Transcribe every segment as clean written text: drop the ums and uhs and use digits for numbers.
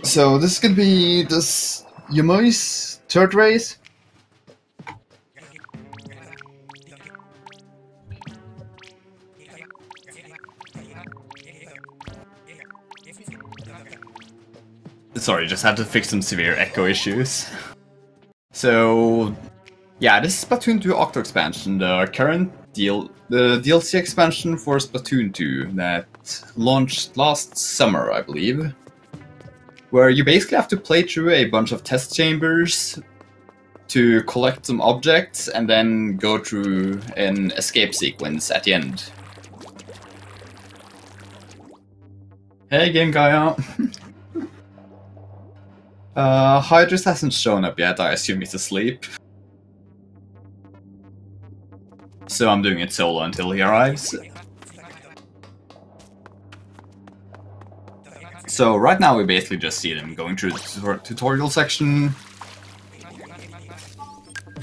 So this is gonna be this Yumuy's third race. Sorry, just had to fix some severe echo issues. So, yeah, this is Splatoon 2 Octo expansion, the DLC expansion for Splatoon 2 that launched last summer, I believe. Where you basically have to play through a bunch of test chambers to collect some objects and then go through an escape sequence at the end. Hey, Game Gaia! Hydrus hasn't shown up yet, I assume he's asleep. So I'm doing it solo until he arrives. So right now we basically just see them going through the tutorial section,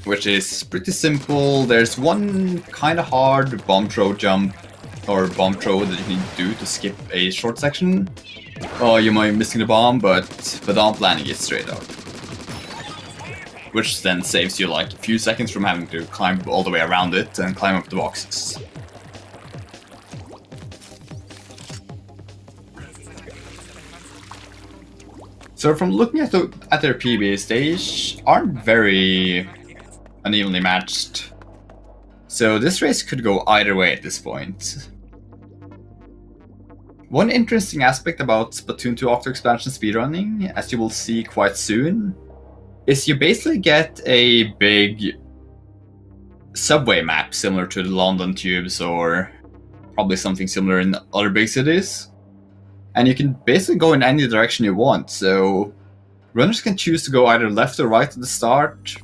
which is pretty simple. There's one kind of hard bomb throw jump, or bomb throw that you need to do to skip a short section. Oh, you might be missing the bomb, but Bdonp landing it straight up. Which then saves you like a few seconds from having to climb all the way around it and climb up the boxes. So from looking at their PB stage, aren't very unevenly matched. So this race could go either way at this point. One interesting aspect about Splatoon 2 Octo expansion speedrunning, as you will see quite soon, is you basically get a big subway map similar to the London tubes or probably something similar in other big cities. And you can basically go in any direction you want, so runners can choose to go either left or right at the start,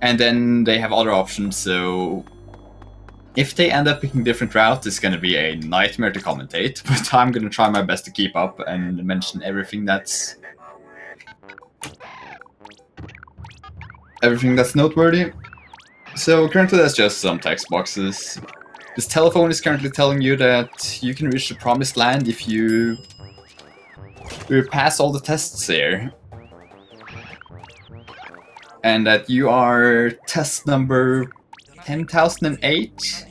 and then they have other options, so if they end up picking different routes, it's going to be a nightmare to commentate, but I'm going to try my best to keep up and mention everything that's noteworthy. So currently there's just some text boxes. This telephone is currently telling you that you can reach the promised land if you pass all the tests here. And that you are test number 10,008.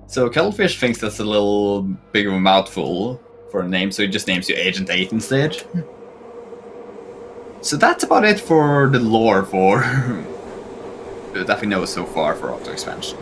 So Cuttlefish thinks that's a little big of a mouthful for a name, so he just names you Agent 8 instead. So that's about it for the lore for that we know so far for Octo expansion.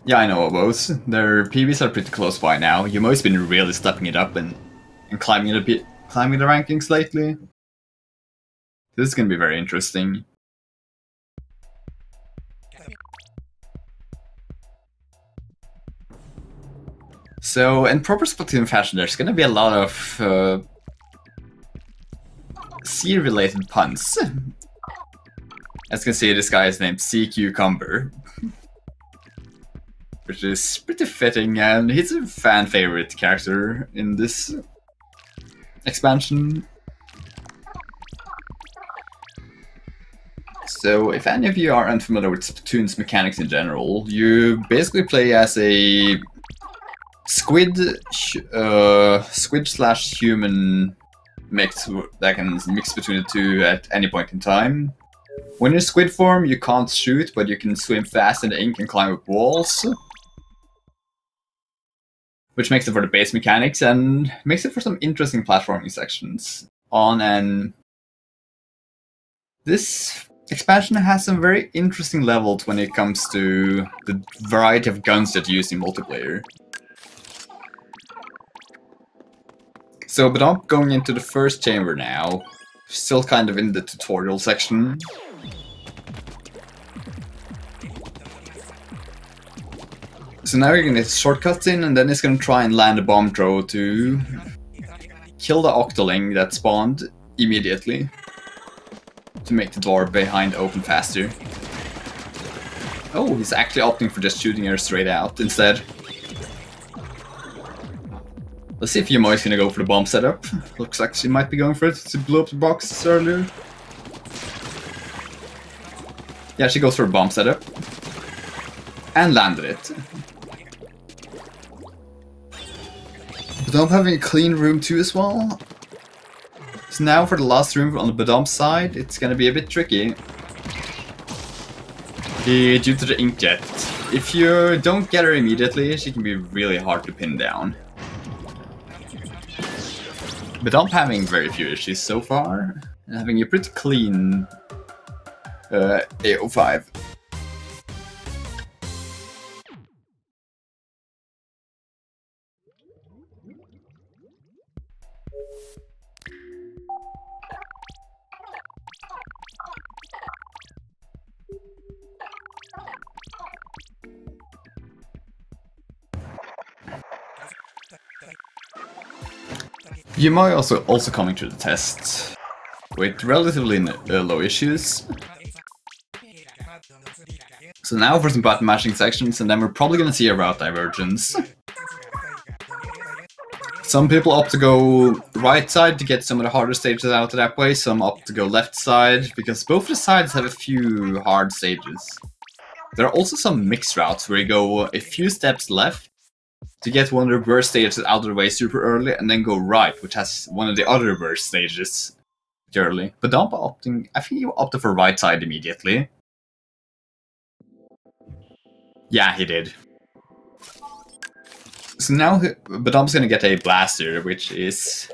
Yeah, I know Obos. Their PVs are pretty close by now. Yumuy's been really stepping it up and climbing the rankings lately. This is gonna be very interesting. So, in proper Splatoon fashion, there's gonna be a lot of sea-related puns. As you can see, this guy is named Sea Cucumber. Which is pretty fitting, and he's a fan favorite character in this expansion. So, if any of you are unfamiliar with Splatoon's mechanics in general, you basically play as a squid/human mix that can mix between the two at any point in time. When you're squid form, you can't shoot, but you can swim fast in the ink and climb up walls. Which makes it for the base mechanics and makes it for some interesting platforming sections. This expansion has some very interesting levels when it comes to the variety of guns that you use in multiplayer. So Bdonp going into the first chamber now, still kind of in the tutorial section. So now you're gonna get shortcuts in, and then it's gonna try and land a bomb throw to kill the Octoling that spawned immediately to make the door behind open faster. Oh, he's actually opting for just shooting her straight out instead. Let's see if Ymuy is gonna go for the bomb setup. Looks like she might be going for it to blow up the boxes earlier. Yeah, she goes for a bomb setup. And landed it. Bdonp having a clean room too as well. So now for the last room on the Bdonp side, it's gonna be a bit tricky. Due to the inkjet. If you don't get her immediately, she can be really hard to pin down. Bdonp having very few issues so far, and having a pretty clean AO5. Ymuy also coming to the test with relatively low issues. So now for some button mashing sections, and then we're probably gonna see a route divergence. Some people opt to go right side to get some of the harder stages out of that way, some opt to go left side, because both the sides have a few hard stages. There are also some mixed routes where you go a few steps left to get one of the worst stages out of the way super early, and then go right, which has one of the other worst stages early. But Bdonp opting, I think he opted for right side immediately. Yeah, he did. So now Bdomp's gonna get a blaster, which is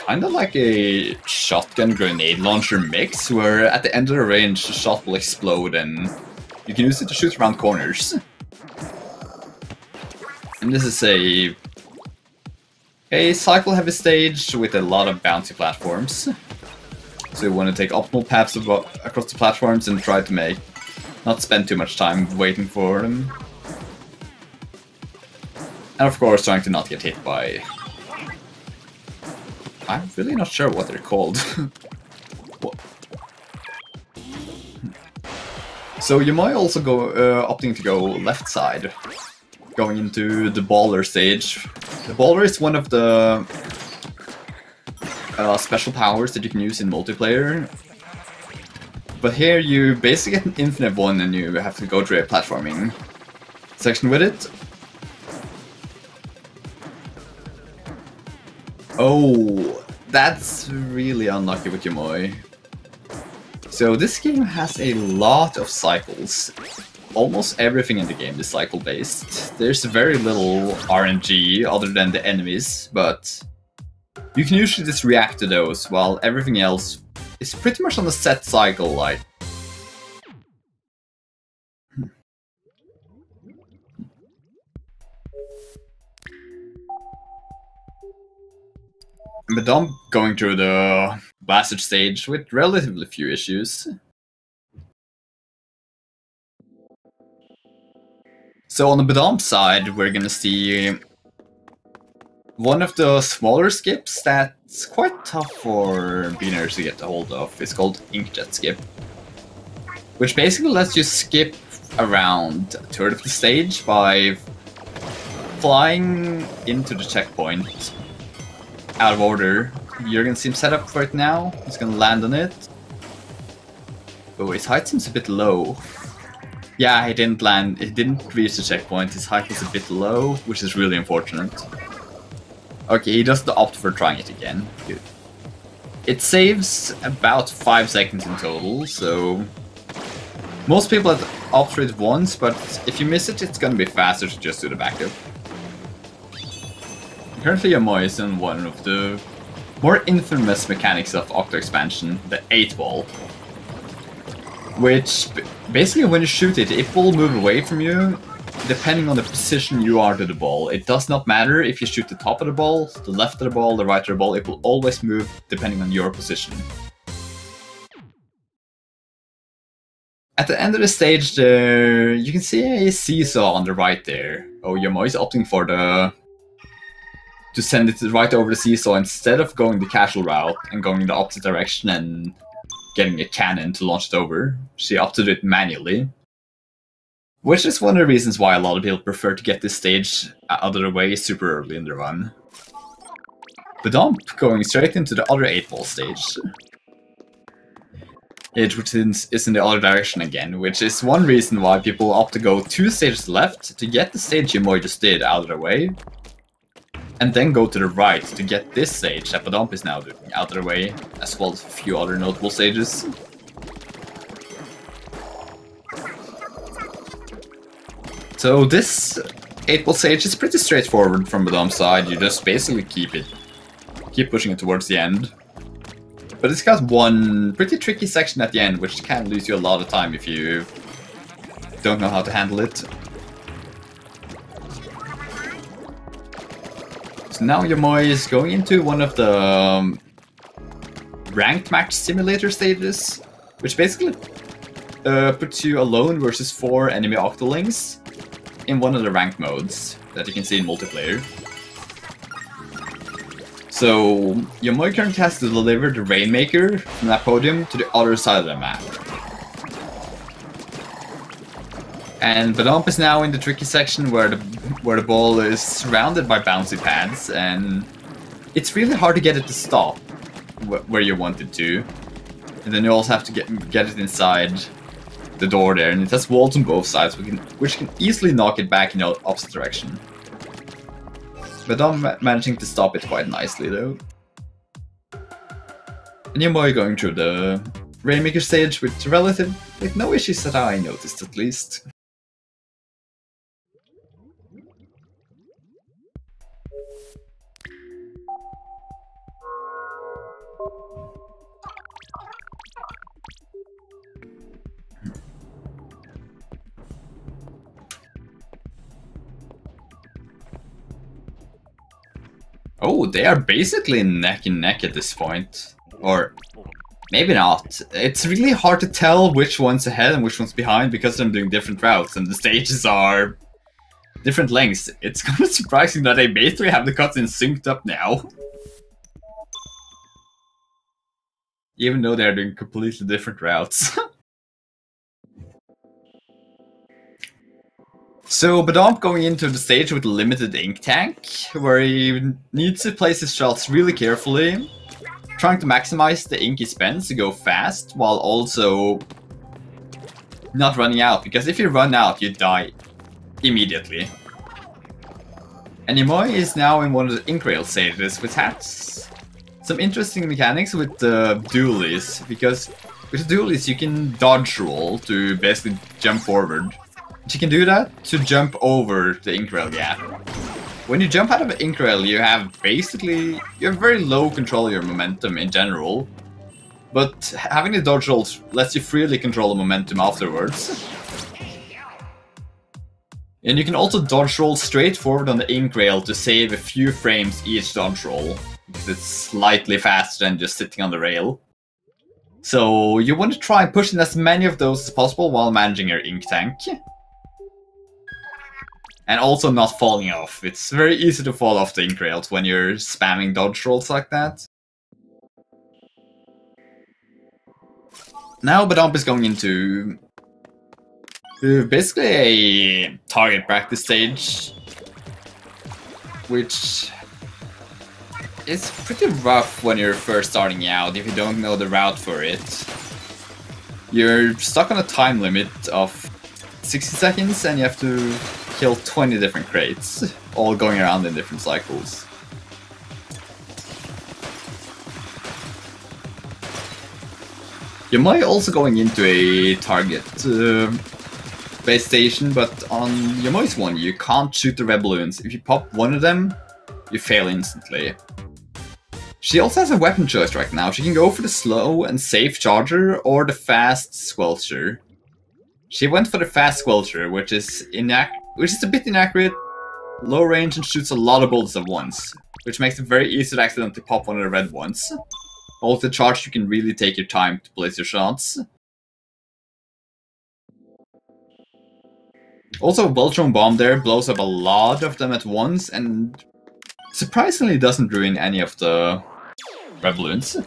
kind of like a shotgun grenade launcher mix, where at the end of the range the shot will explode and you can use it to shoot around corners. And this is a cycle heavy stage with a lot of bouncy platforms. So you want to take optimal paths across the platforms and try to not spend too much time waiting for them. And of course trying to not get hit by... I'm really not sure what they're called. So you might also go opting to go left side, going into the baller stage. The baller is one of the special powers that you can use in multiplayer. But here you basically get an infinite one and you have to go through a platforming section with it. Oh, that's really unlucky with Ymuy. So this game has a lot of cycles. Almost everything in the game is cycle based. There's very little RNG other than the enemies, but you can usually just react to those, while everything else is pretty much on a set cycle, like... Bdonp going through the blasted stage with relatively few issues. So on the Bdonp side, we're gonna see one of the smaller skips that's quite tough for beginners to get a hold of. It's called Inkjet Skip, which basically lets you skip around a third of the stage by flying into the checkpoint out of order. You're gonna see him set up for it now. He's gonna land on it. Oh, his height seems a bit low. Yeah, he didn't land. He didn't reach the checkpoint. His height was a bit low, which is really unfortunate. Okay, he does opt for trying it again. Good. It saves about 5 seconds in total, so most people opt for it once, but if you miss it, it's gonna be faster to just do the backup. Currently, Ymuy is in one of the more infamous mechanics of Octo expansion, the 8-ball. Which, basically when you shoot it, it will move away from you, depending on the position you are to the ball. It does not matter if you shoot the top of the ball, the left of the ball, the right of the ball, it will always move depending on your position. At the end of the stage there, you can see a seesaw on the right there. Oh, Ymuy is opting for to send it right over the seesaw instead of going the casual route and going in the opposite direction and getting a cannon to launch it over. She opted it manually. Which is one of the reasons why a lot of people prefer to get this stage out of the way super early in the run. Bdonp going straight into the other 8-ball stage. It is in the other direction again, which is one reason why people opt to go 2 stages left to get the stage Ymuy just did out of the way, and then go to the right to get this stage that Bdonp is now doing out of the way, as well as a few other notable stages. So this 8-ball stage is pretty straightforward from Bdomp's side. You just basically keep pushing it towards the end. But it's got one pretty tricky section at the end, which can lose you a lot of time if you don't know how to handle it. So now Ymuy is going into one of the ranked match simulator stages, which basically puts you alone versus 4 enemy Octolings in one of the ranked modes that you can see in multiplayer. So Ymuy currently has to deliver the Rainmaker from that podium to the other side of the map. And Bdonp is now in the tricky section where the ball is surrounded by bouncy pads, and it's really hard to get it to stop where you want it to. And then you also have to get it inside the door there, and it has walls on both sides, which can easily knock it back in the opposite direction. Bdonp managing to stop it quite nicely though. And Ymuy going through the Rainmaker stage with no issues that I noticed at least. Oh, they are basically neck and neck at this point. Or maybe not. It's really hard to tell which one's ahead and which one's behind because they're doing different routes and the stages are different lengths. It's kind of surprising that they basically have the cutscenes synced up now. Even though they're doing completely different routes. So Bdonp going into the stage with a limited ink tank, where he needs to place his shots really carefully, trying to maximize the ink he spends to go fast, while also not running out, because if you run out, you die immediately. And Ymuy is now in one of the ink rail stages, which has some interesting mechanics with the dualies, because with the dualies you can dodge roll to basically jump forward. You can do that to jump over the ink rail gap. When you jump out of an ink rail, you have very low control of your momentum in general, but having the dodge rolls lets you freely control the momentum afterwards. And you can also dodge roll straight forward on the ink rail to save a few frames each dodge roll, because it's slightly faster than just sitting on the rail. So you want to try pushing as many of those as possible while managing your ink tank. And also not falling off. It's very easy to fall off the ink rails when you're spamming dodge rolls like that. Now Bdonp is going into basically a target practice stage, which is pretty rough when you're first starting out if you don't know the route for it. You're stuck on a time limit of 60 seconds and you have to kill 20 different crates, all going around in different cycles. Ymuy also going into a target base station, but on Yumuy's one you can't shoot the red balloons. If you pop one of them, you fail instantly. She also has a weapon choice right now. She can go for the slow and safe charger or the fast squelcher. She went for the fast squelcher, which is a bit inaccurate, low range, and shoots a lot of bullets at once, which makes it very easy to accidentally pop one of the red ones. Also, charge, you can really take your time to place your shots. Also, a well-thrown bomb there blows up a lot of them at once, and surprisingly doesn't ruin any of the red balloons.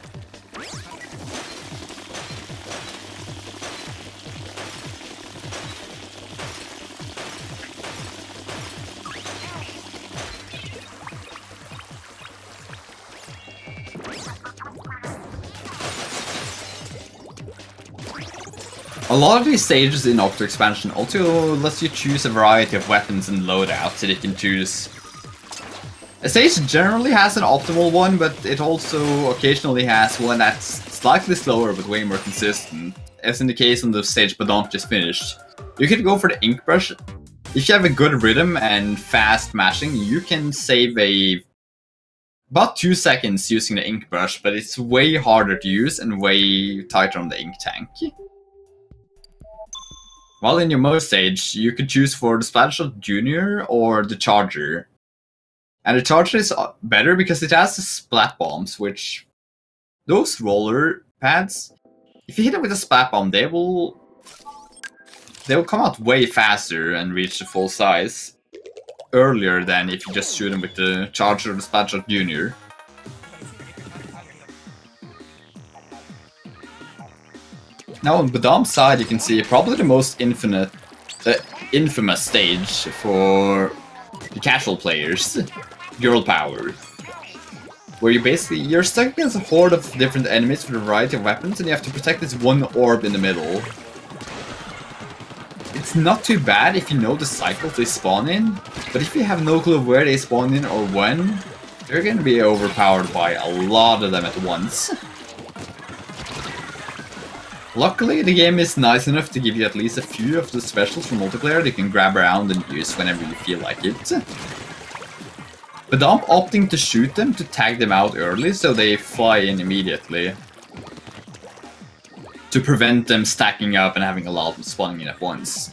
A lot of these stages in Octo expansion also lets you choose a variety of weapons and loadouts that you can choose. A stage generally has an optimal one, but it also occasionally has one that's slightly slower but way more consistent, as in the case on the stage Bdonp just finished. You could go for the ink brush. If you have a good rhythm and fast mashing, you can save about 2 seconds using the ink brush, but it's way harder to use and way tighter on the ink tank. While in Ymuy stage, you could choose for the Splatoon Junior or the Charger. And the Charger is better because it has the splat bombs, which those roller pads, if you hit it with a splat bomb, they will come out way faster and reach the full size earlier than if you just shoot them with the Charger or the Splatoon Junior. Now on Bdomp's side, you can see probably the most infamous stage for the casual players, Girl Power, where you're stuck against a horde of different enemies with a variety of weapons, and you have to protect this one orb in the middle. It's not too bad if you know the cycles they spawn in, but if you have no clue where they spawn in or when, you're gonna be overpowered by a lot of them at once. Luckily, the game is nice enough to give you at least a few of the specials for multiplayer that you can grab around and use whenever you feel like it. Bdonp opting to shoot them to tag them out early so they fly in immediately, to prevent them stacking up and having a lot of them spawning in at once.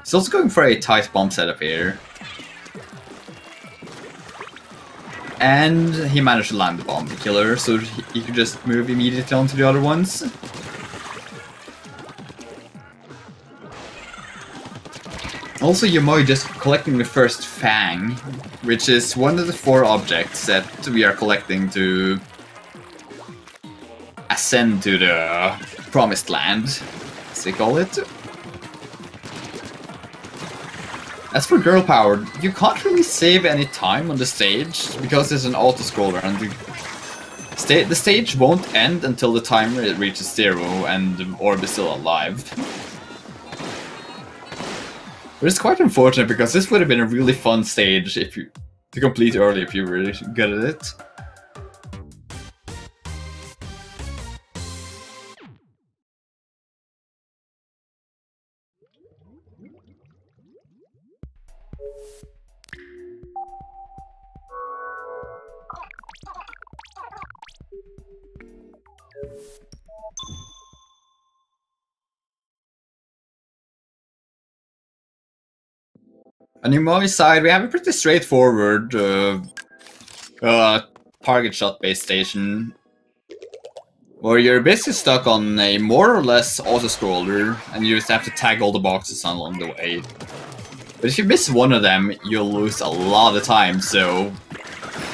He's also going for a tight bomb setup here. And he managed to land the bomb killer, so he could just move immediately onto the other ones. Also, Ymuy just collecting the first Fang, which is one of the 4 objects that we are collecting to ascend to the Promised Land, as they call it. As for Girl Power, you can't really save any time on the stage because there's an auto-scroller and the stage won't end until the timer reaches 0 and the orb is still alive. But it's quite unfortunate because this would have been a really fun stage to complete early if you were really good at it. On Ymuy side, we have a pretty straightforward target shot based station, where you're basically stuck on a more or less auto-scroller, and you just have to tag all the boxes along the way. But if you miss one of them, you'll lose a lot of time, so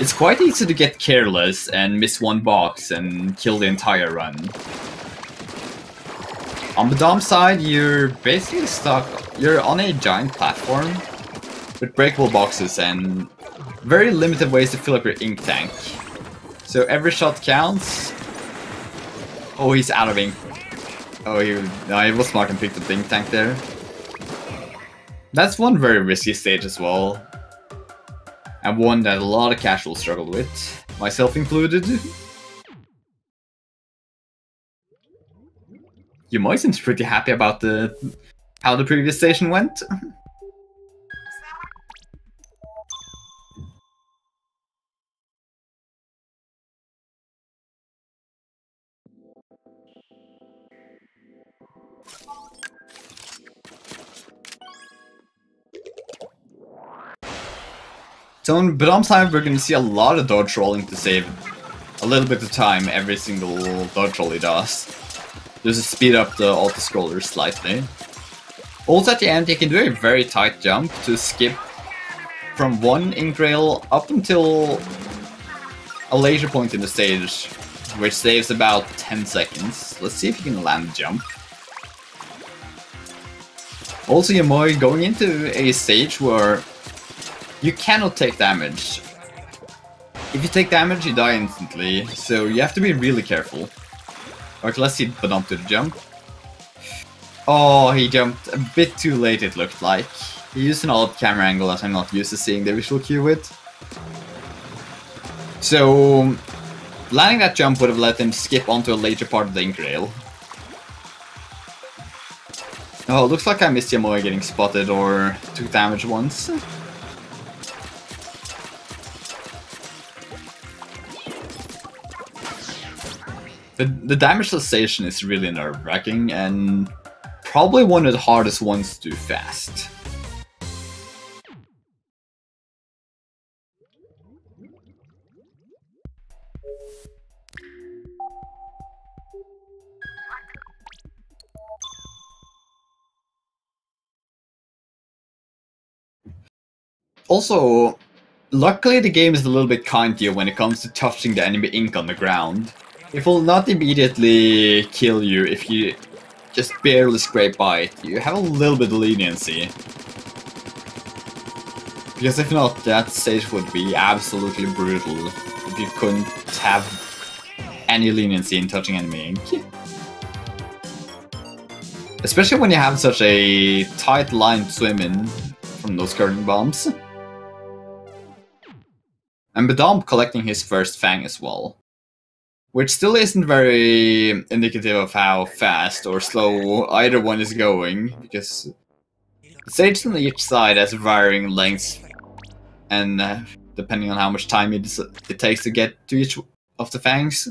it's quite easy to get careless and miss one box and kill the entire run. On the Bdonp side, you're basically stuck, you're on a giant platform with breakable boxes and very limited ways to fill up your ink tank. So every shot counts. Oh, he's out of ink. Oh, he was smart and picked up the ink tank there. That's one very risky stage as well. And one that a lot of casuals struggled with, myself included. Ymuy seems pretty happy about how the previous station went. So on Bdomp's side, we're going to see a lot of dodge rolling to save a little bit of time every single dodge roll he does. Just to speed up the auto-scroller slightly. Also at the end, you can do a very tight jump to skip from one ink rail up until a later point in the stage, which saves about 10 seconds. Let's see if you can land the jump. Also, Ymuy going into a stage where you cannot take damage. If you take damage, you die instantly, so you have to be really careful. Alright, let's see Bdonp do the jump. Oh, he jumped a bit too late, it looked like. He used an odd camera angle that I'm not used to seeing the visual cue with. So, landing that jump would have let him skip onto a later part of the ink rail. Oh, looks like I missed Ymuy getting spotted or took damage once. The damage sensation is really nerve-wracking and probably one of the hardest ones to do fast. Also, luckily the game is a little bit kind to you when it comes to touching the enemy ink on the ground. It will not immediately kill you if you just barely scrape by it. You have a little bit of leniency. Because if not, that stage would be absolutely brutal if you couldn't have any leniency in touching enemy ink. Especially when you have such a tight line to swim in from those curtain bombs. And Bdonp collecting his first Fang as well. Which still isn't very indicative of how fast or slow either one is going, because the stages on each side has varying lengths, and depending on how much time it takes to get to each of the Fangs.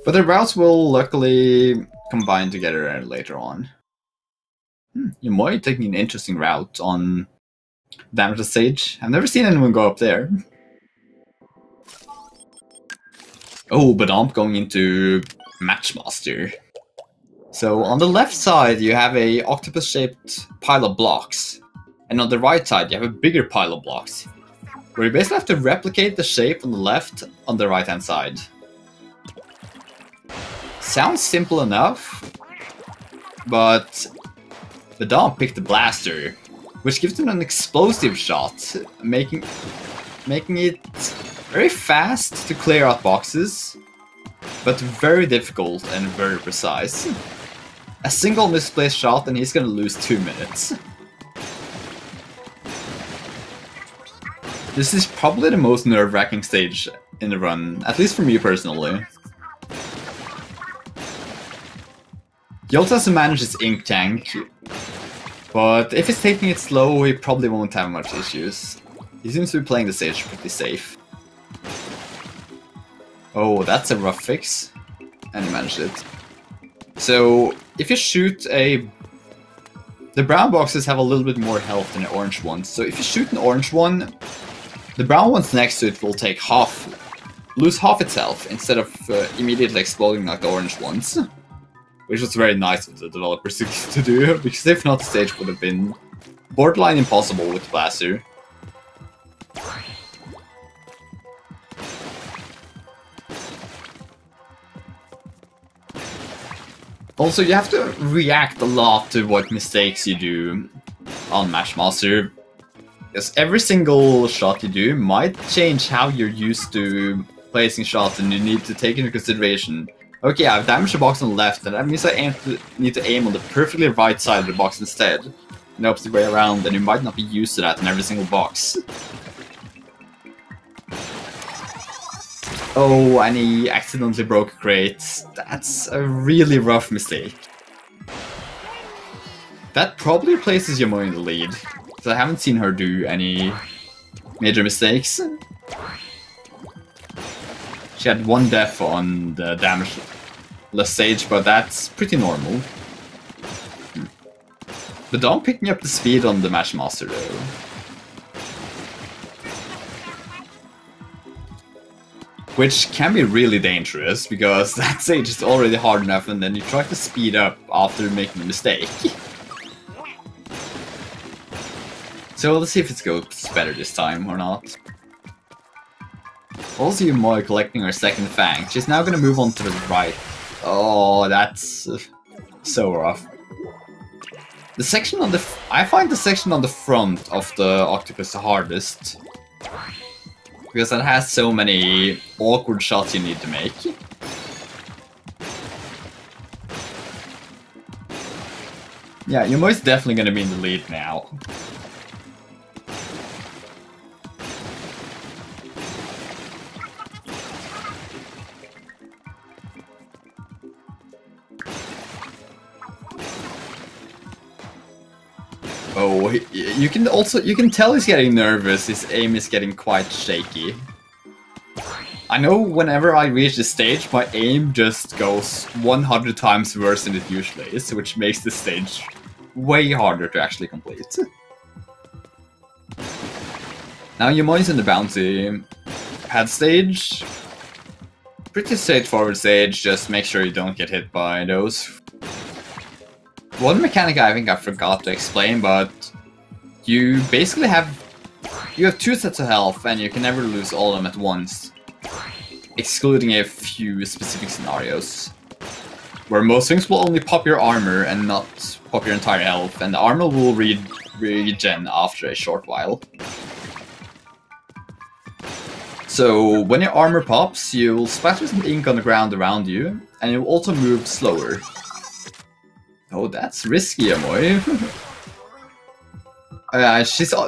But the routes will luckily combine together later on. Ymuy taking an interesting route on Damage the Stage. I've never seen anyone go up there. Oh, Bdonp going into Matchmaster. So on the left side you have a octopus-shaped pile of blocks, and on the right side you have a bigger pile of blocks, where you basically have to replicate the shape on the left on the right hand side. Sounds simple enough, but Bdonp picked the blaster, which gives him an explosive shot, making it very fast to clear out boxes, but very difficult and very precise. A single misplaced shot and he's gonna lose 2 minutes. This is probably the most nerve-wracking stage in the run, at least for me personally. He also has to manage his ink tank, but if he's taking it slow, he probably won't have much issues. He seems to be playing the stage pretty safe. Oh, that's a rough fix. And he managed it. So, if you shoot the brown boxes have a little bit more health than the orange ones. So if you shoot an orange one, the brown ones next to it will take lose half its health instead of immediately exploding like the orange ones. Which was very nice of the developers to do, because if not, the stage would have been borderline impossible with the blaster. Also, you have to react a lot to what mistakes you do on Matchmaster, because every single shot you do might change how you're used to placing shots, and you need to take into consideration, okay, I've damaged the box on the left, and that means I need to aim on the perfectly right side of the box instead, and the opposite way around, and you might not be used to that in every single box. Oh, and he accidentally broke a crate. That's a really rough mistake. That probably places Ymuy in the lead, because I haven't seen her do any major mistakes. She had one death on the damage-less stage, but that's pretty normal. Bdonp picking up the speed on the Matchmaster though. Which can be really dangerous, because that stage is already hard enough and then you try to speed up after making a mistake. So let's see if it goes better this time or not. Also Ymuy collecting her second Fang. She's now gonna move on to the right. Oh, that's so rough. The section on I find the section on the front of the octopus the hardest. Because that has so many awkward shots you need to make. Yeah, you're most definitely gonna be in the lead now. Oh, you can tell he's getting nervous. His aim is getting quite shaky. I know whenever I reach the stage, my aim just goes 100 times worse than it usually is, which makes the stage way harder to actually complete. Now Ymuy in the bounty pad stage. Pretty straightforward stage, just make sure you don't get hit by those. One mechanic I think I forgot to explain, but you basically have 2 sets of health and you can never lose all of them at once. Excluding a few specific scenarios, where most things will only pop your armor and not pop your entire health, and the armor will regen after a short while. So when your armor pops, you'll splatter some ink on the ground around you, and you'll also move slower. Oh, that's risky, Ymuy.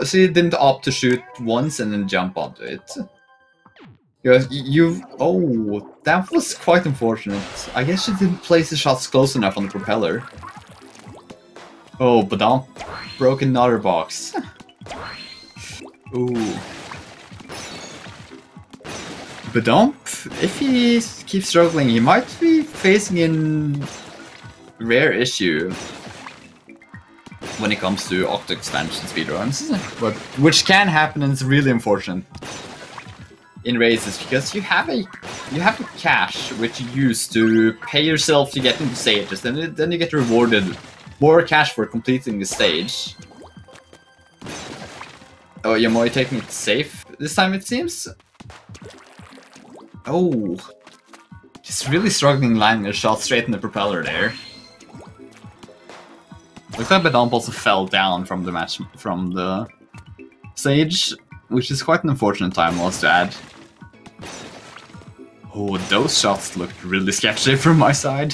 She didn't opt to shoot once and then jump onto it. Oh, that was quite unfortunate. I guess she didn't place the shots close enough on the propeller. Oh, Bdonp broke another box. Ooh. Bdonp, if he keeps struggling, he might be facing a rare issue when it comes to Octo expansion speedruns, but which can happen and it's really unfortunate in races, because you have a cash which you use to pay yourself to get into stages, and then you get rewarded more cash for completing the stage. Oh, Ymuy taking it safe this time, it seems. Oh, he's really struggling landing a shot straight in the propeller there. Looks like Bdonp also fell down from the stage, which is quite an unfortunate time loss to add. Oh, those shots looked really sketchy from my side.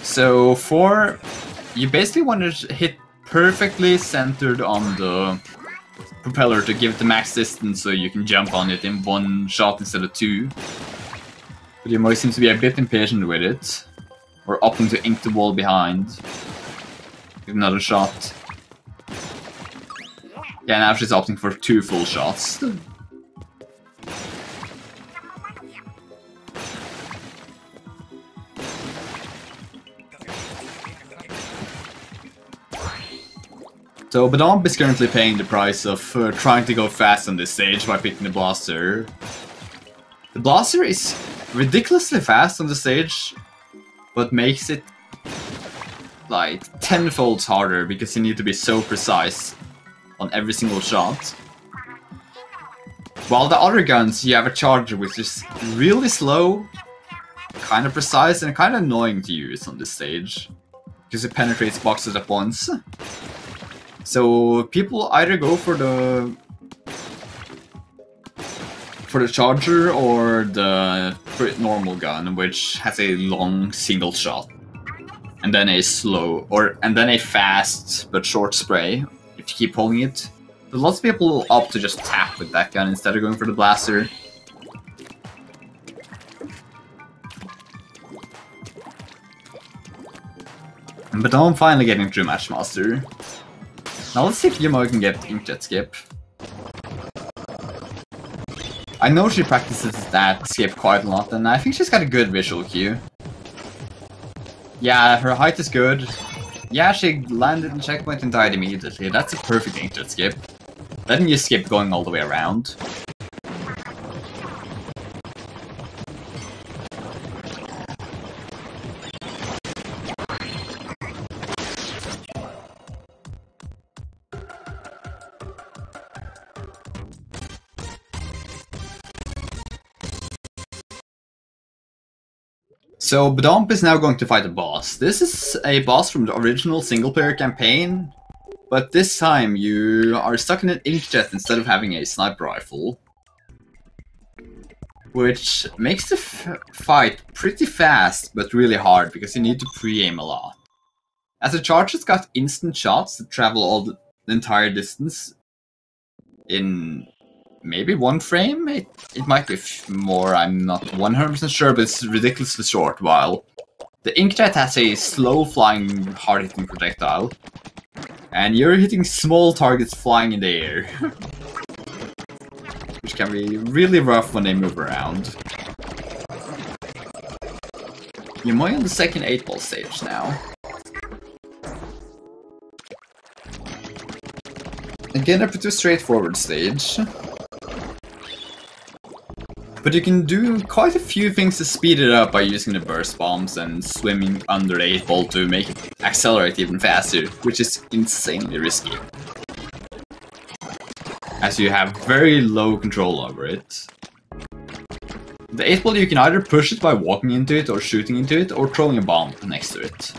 So you basically want to hit perfectly centered on the propeller to give it the max distance so you can jump on it in 1 shot instead of 2. But Ymuy seems to be a bit impatient with it. Or opting to ink the wall behind. Give another shot. Yeah, now she's opting for 2 full shots. So Bdonp is currently paying the price of trying to go fast on this stage by picking the blaster. The blaster is ridiculously fast on the stage, but makes it like 10-fold harder because you need to be so precise on every single shot. While the other guns, you have a charger which is really slow, kind of precise, and kind of annoying to use on this stage, because it penetrates boxes at once. So people either go for the charger or the normal gun, which has a long single shot, and then a fast but short spray if you keep holding it. But lots of people opt to just tap with that gun instead of going for the blaster. But I'm finally getting through Matchmaster. Now let's see if Ymuy can get Inkjet Skip. I know she practices that skip quite a lot, and I think she's got a good visual cue. Yeah, her height is good. Yeah, she landed in checkpoint and died immediately. That's a perfect Inkjet Skip. Then you skip going all the way around. So Bdonp is now going to fight a boss. This is a boss from the original single-player campaign, but this time you are stuck in an inkjet instead of having a sniper rifle. which makes the fight pretty fast, but really hard, because you need to pre-aim a lot. As a charge, it's got instant shots that travel all the entire distance in maybe 1 frame? It might be more, I'm not 100% sure, but it's ridiculously short, while the Inkjet has a slow flying, hard hitting projectile. And you're hitting small targets flying in the air. Which can be really rough when they move around. Ymuy on the second 8-ball stage now. Again, a pretty straightforward stage. But you can do quite a few things to speed it up by using the burst bombs and swimming under the 8-ball to make it accelerate even faster, which is insanely risky, as you have very low control over it. The 8-ball, you can either push it by walking into it or shooting into it or throwing a bomb next to it.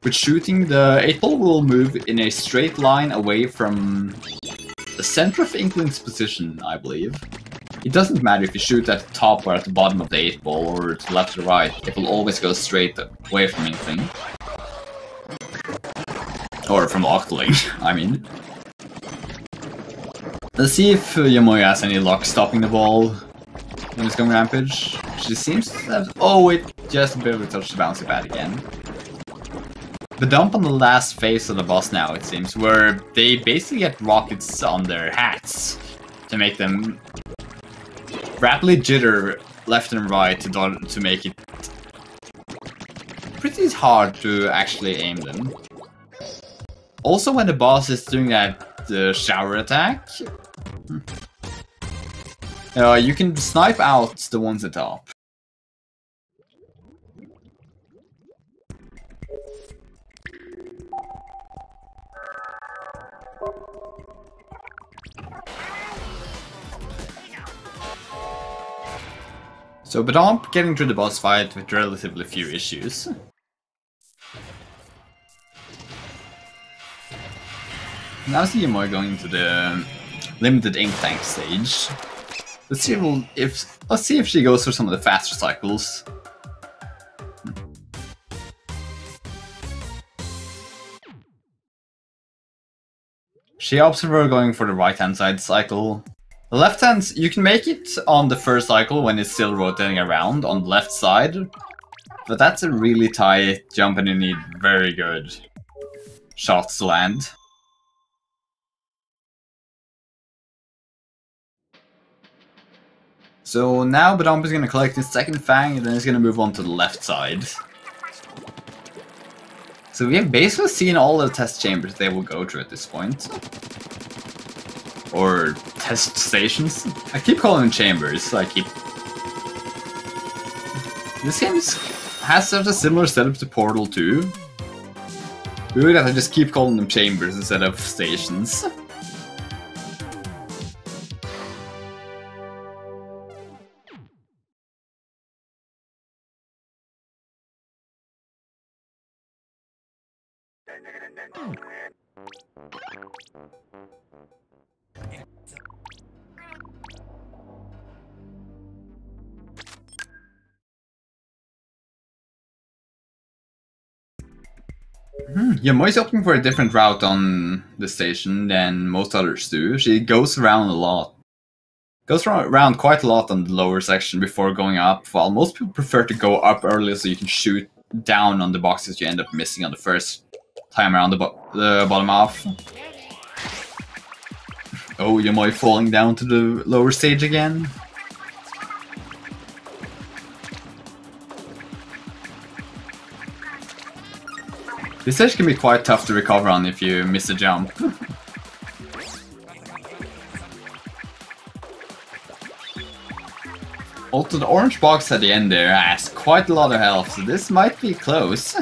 With shooting, the 8-ball will move in a straight line away from the center of Inkling's position, I believe. It doesn't matter if you shoot at the top or at the bottom of the 8-ball or to the left or right, it will always go straight away from Inkling. Or from Octo, I mean. Let's see if Ymuy has any luck stopping the ball when it's going rampage. She seems to have... Oh, it just barely touched the bouncy pad again. Bdonp on the last phase of the boss now, it seems, where they basically get rockets on their hats to make them rapidly jitter left and right to make it pretty hard to actually aim them. Also, when the boss is doing that shower attack, you can snipe out the ones at top. So Bdonp getting through the boss fight with relatively few issues. Now see Ymuy going into the limited ink tank stage. Let's see if she goes for some of the faster cycles. She opts for going for the right hand side cycle. The left hand, you can make it on the first cycle when it's still rotating around on the left side, but that's a really tight jump and you need very good shots to land. So now Bdonp is going to collect his second Fang and then he's going to move on to the left side. So we have basically seen all the test chambers they will go through at this point. Or test stations. I keep calling them chambers, so I keep... This game has such a similar setup to Portal 2. Weird that I just keep calling them chambers instead of stations. Ymuy opting for a different route on the station than most others do. She goes around a lot. Goes around quite a lot on the lower section before going up, while most people prefer to go up early so you can shoot down on the boxes you end up missing on the first time around the bottom half. Oh, Ymuy falling down to the lower stage again. This stage can be quite tough to recover on if you miss a jump. Also, the orange box at the end there has quite a lot of health, so this might be close.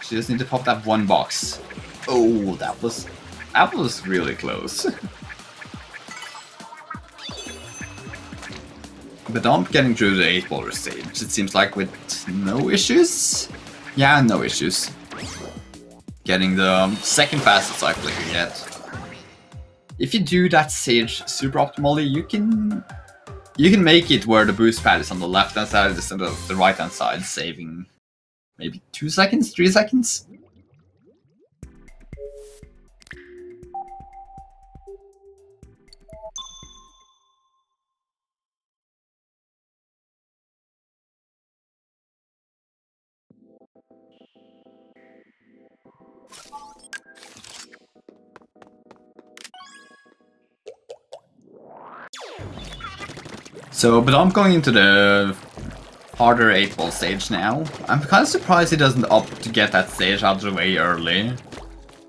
She just needs to pop that one box. Oh, that was really close. Bdonp getting through the 8-baller stage, it seems like, with no issues? Yeah, no issues. Getting the second fastest cycle here yet. if you do that stage super optimally, you can make it where the boost pad is on the left hand side instead of the right hand side, saving maybe 2 seconds, 3 seconds. So, but I'm going into the harder 8-ball stage now. I'm kind of surprised he doesn't opt to get that stage out of the way early,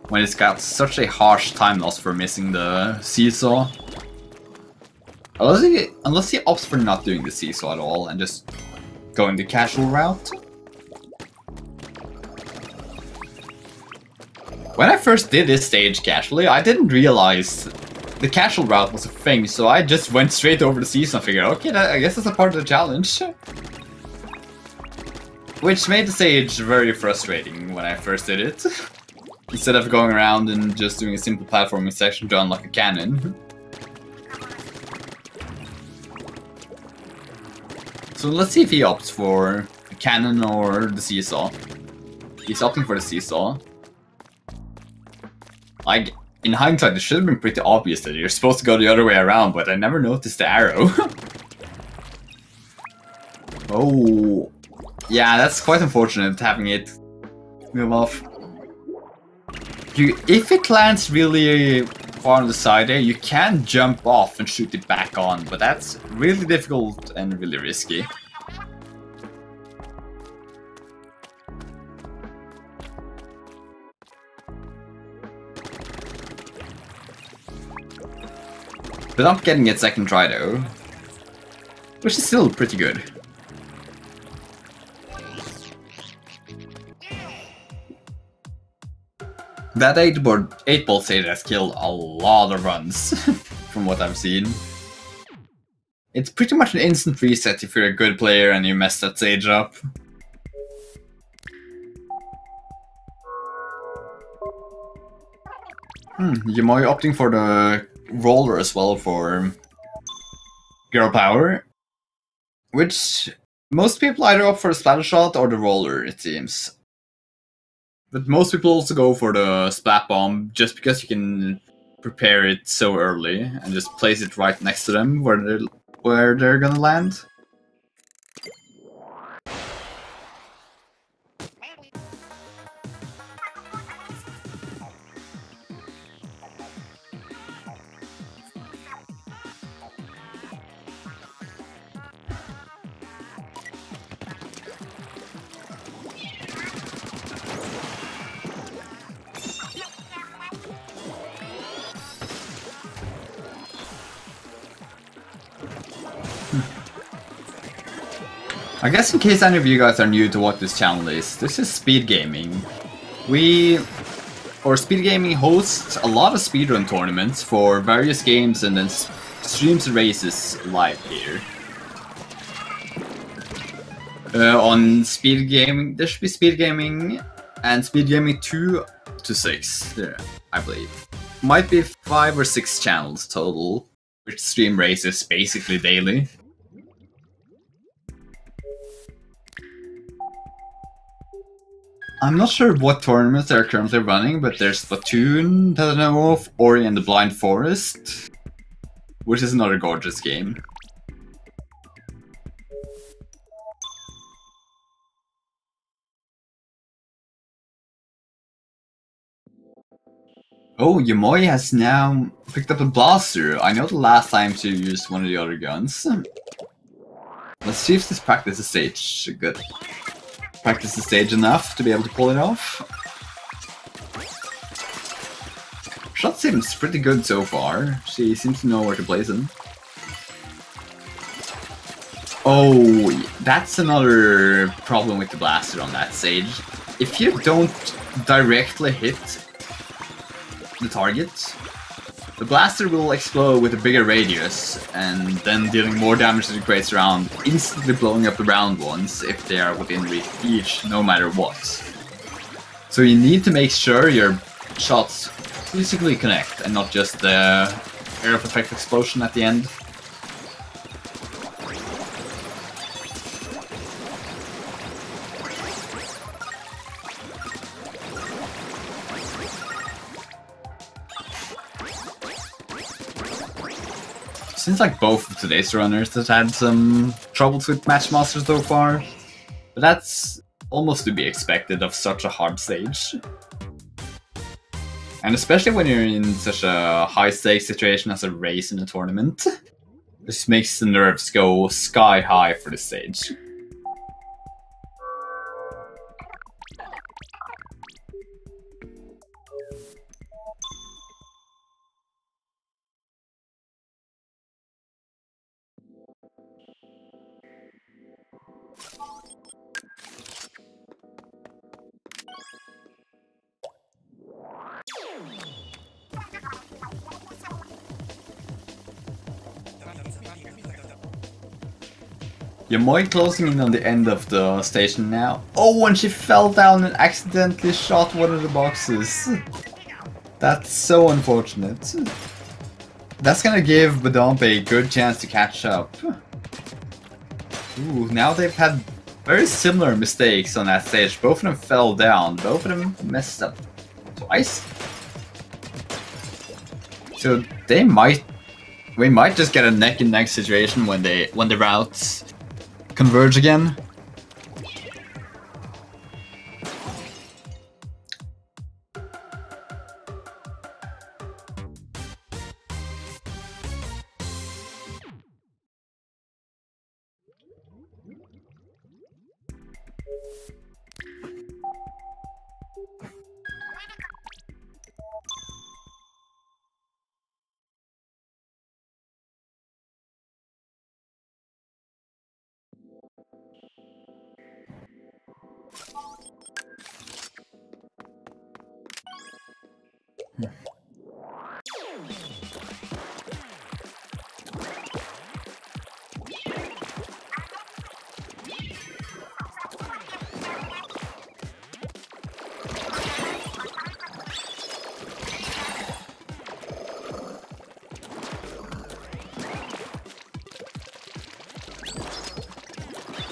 when it's got such a harsh time loss for missing the seesaw. Unless he opts for not doing the seesaw at all and just going the casual route. When I first did this stage casually, I didn't realize the casual route was a thing, so I just went straight over the season and figured, okay, I guess that's a part of the challenge. Which made the stage very frustrating when I first did it. Instead of going around and just doing a simple platforming section to unlock a cannon. So let's see if he opts for the cannon or the seesaw. He's opting for the seesaw. Like, in hindsight, it should have been pretty obvious that you're supposed to go the other way around, but I never noticed the arrow. Oh. Yeah, that's quite unfortunate, having it move off. If it lands really far on the side there, you can jump off and shoot it back on, but that's really difficult and really risky. But not getting it second try though, which is still pretty good. That 8-ball stage has killed a lot of runs, from what I've seen. It's pretty much an instant reset if you're a good player and you mess that stage up. Ymuy opting for the roller as well for girl power, which most people either opt for the splatter shot or the roller, it seems. But most people also go for the splat bomb just because you can prepare it so early and just place it right next to them where they're gonna land. I guess in case any of you guys are new to what this channel is, this is speed gaming. Speed gaming hosts a lot of speedrun tournaments for various games and then streams races live here. On speed gaming, there should be speed gaming and speed gaming 2 to 6, there, I believe. Might be 5 or 6 channels total, which stream races basically daily. I'm not sure what tournaments they're currently running, but there's Splatoon that I know of, Ori and the Blind Forest, which is another gorgeous game. Oh, Ymuy has now picked up a blaster. I know the last time she used one of the other guns. Let's see if this practice stage good. Practice the stage enough to be able to pull it off. Shot seems pretty good so far. She seems to know where to place him. Oh, that's another problem with the blaster on that stage. If you don't directly hit the target, the blaster will explode with a bigger radius and then dealing more damage to the crates around, instantly blowing up the round ones if they are within reach, no matter what. So you need to make sure your shots physically connect and not just the air of effect explosion at the end. Seems like both of today's runners have had some troubles with Matchmaster so far, but that's almost to be expected of such a hard stage. And especially when you're in such a high-stakes situation as a race in a tournament, this makes the nerves go sky high for the stage. Ymuy closing in on the end of the station now. Oh, and she fell down and accidentally shot one of the boxes. That's so unfortunate. That's gonna give Bdonp a good chance to catch up. Ooh, now they've had very similar mistakes on that stage. Both of them fell down, both of them messed up twice. So we might just get a neck and neck situation when the routes converge again.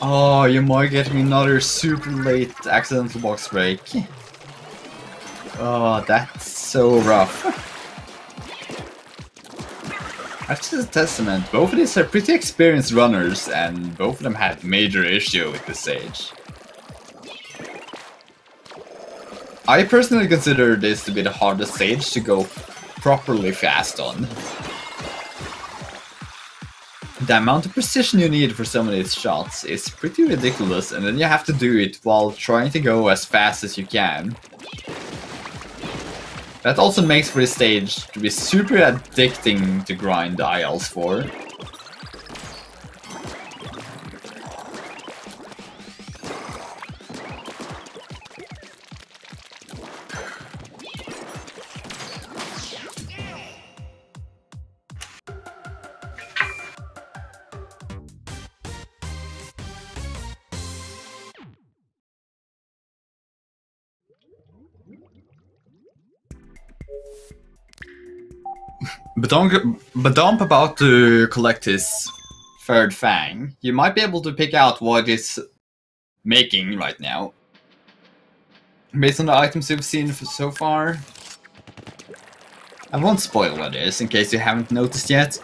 Oh, Ymuy getting another super late accidental box break. Oh, that's so rough. That's just a testament. Both of these are pretty experienced runners, and both of them had major issue with this stage. I personally consider this to be the hardest stage to go properly fast on. The amount of precision you need for some of these shots is pretty ridiculous, and then you have to do it while trying to go as fast as you can. That also makes for this stage to be super addicting to grind dials for. Bdonp about to collect his third fang. You might be able to pick out what it's making right now, based on the items you've seen so far. I won't spoil what it is in case you haven't noticed yet.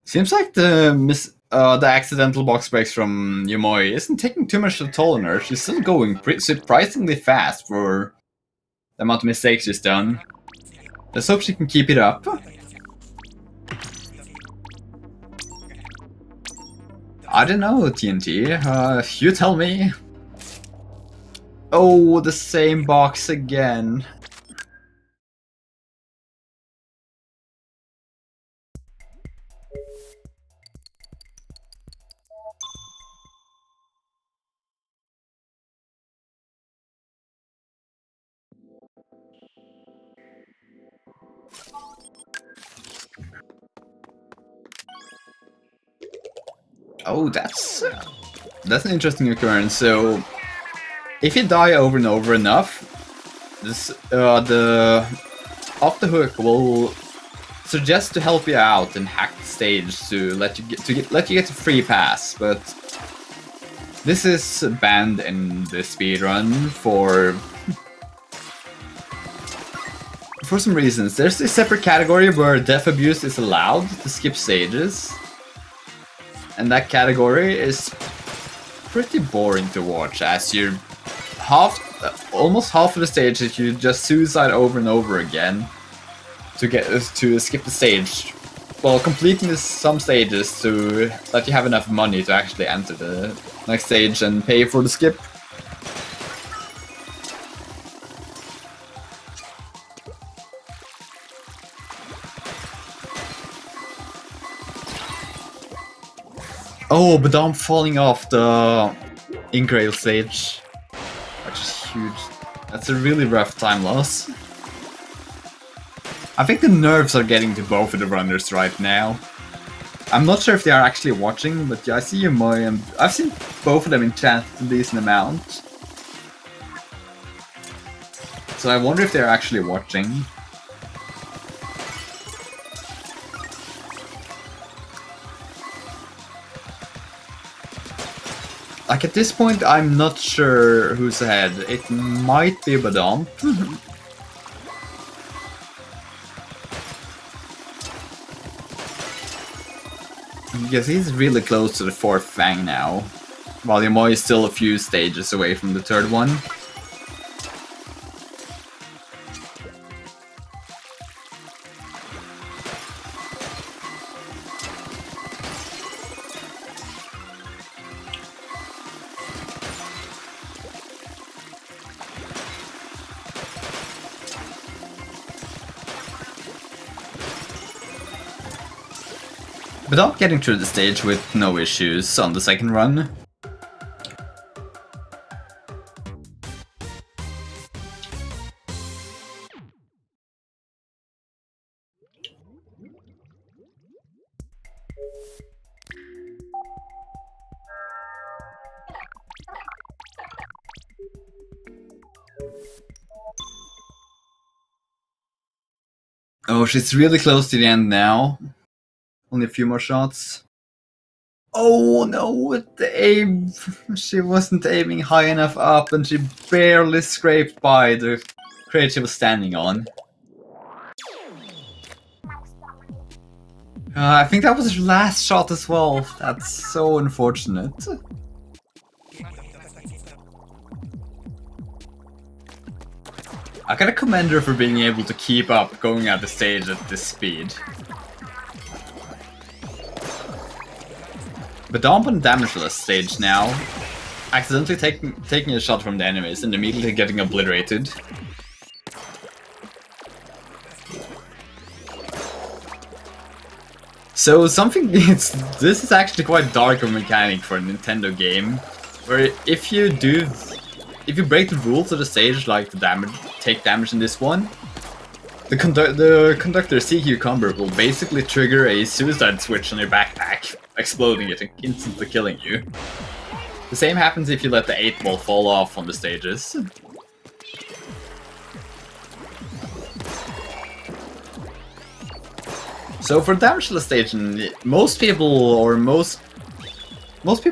Seems like the accidental box breaks from Ymuy isn't taking too much of a toll on her. She's still going surprisingly fast for the amount of mistakes she's done. Let's hope she can keep it up. I don't know, TNT. You tell me. Oh, the same box again. Oh, that's an interesting occurrence. So, if you die over and over enough, this the off the hook will suggest to help you out and hack the stage to let you get a free pass. But this is banned in the speedrun for some reasons. There's a separate category where death abuse is allowed to skip stages. And that category is pretty boring to watch, as you're almost half of the stages you just suicide over and over again to skip the stage, while completing some stages so that you have enough money to actually enter the next stage and pay for the skip. Oh, Bdonp falling off the Ingrail stage, which is huge. That's a really rough time loss. I think the nerves are getting to both of the runners right now. I'm not sure if they are actually watching, but yeah, I see Ymuy and I've seen both of them in chat a decent amount. So I wonder if they're actually watching. Like, at this point, I'm not sure who's ahead. It might be Bdonp. Because he's really close to the 4th Fang now, while Ymuy is still a few stages away from the 3rd one. Bdonp getting through the stage with no issues on the 2nd run. Oh, she's really close to the end now. Only a few more shots. Oh no, the aim! She wasn't aiming high enough up and she barely scraped by the crate she was standing on. I think that was her last shot as well. That's so unfortunate. I gotta commend her for being able to keep up going at the stage at this speed. Bdonp on damageless stage now, accidentally taking a shot from the enemies and immediately getting obliterated. So this is actually quite dark of a mechanic for a Nintendo game, where if you break the rules of the stage, like take damage in this one, the conductor C cucumber will basically trigger a suicide switch on your backpack, exploding it and instantly killing you. The same happens if you let the 8-ball fall off on the stages. So for damageless stage, most people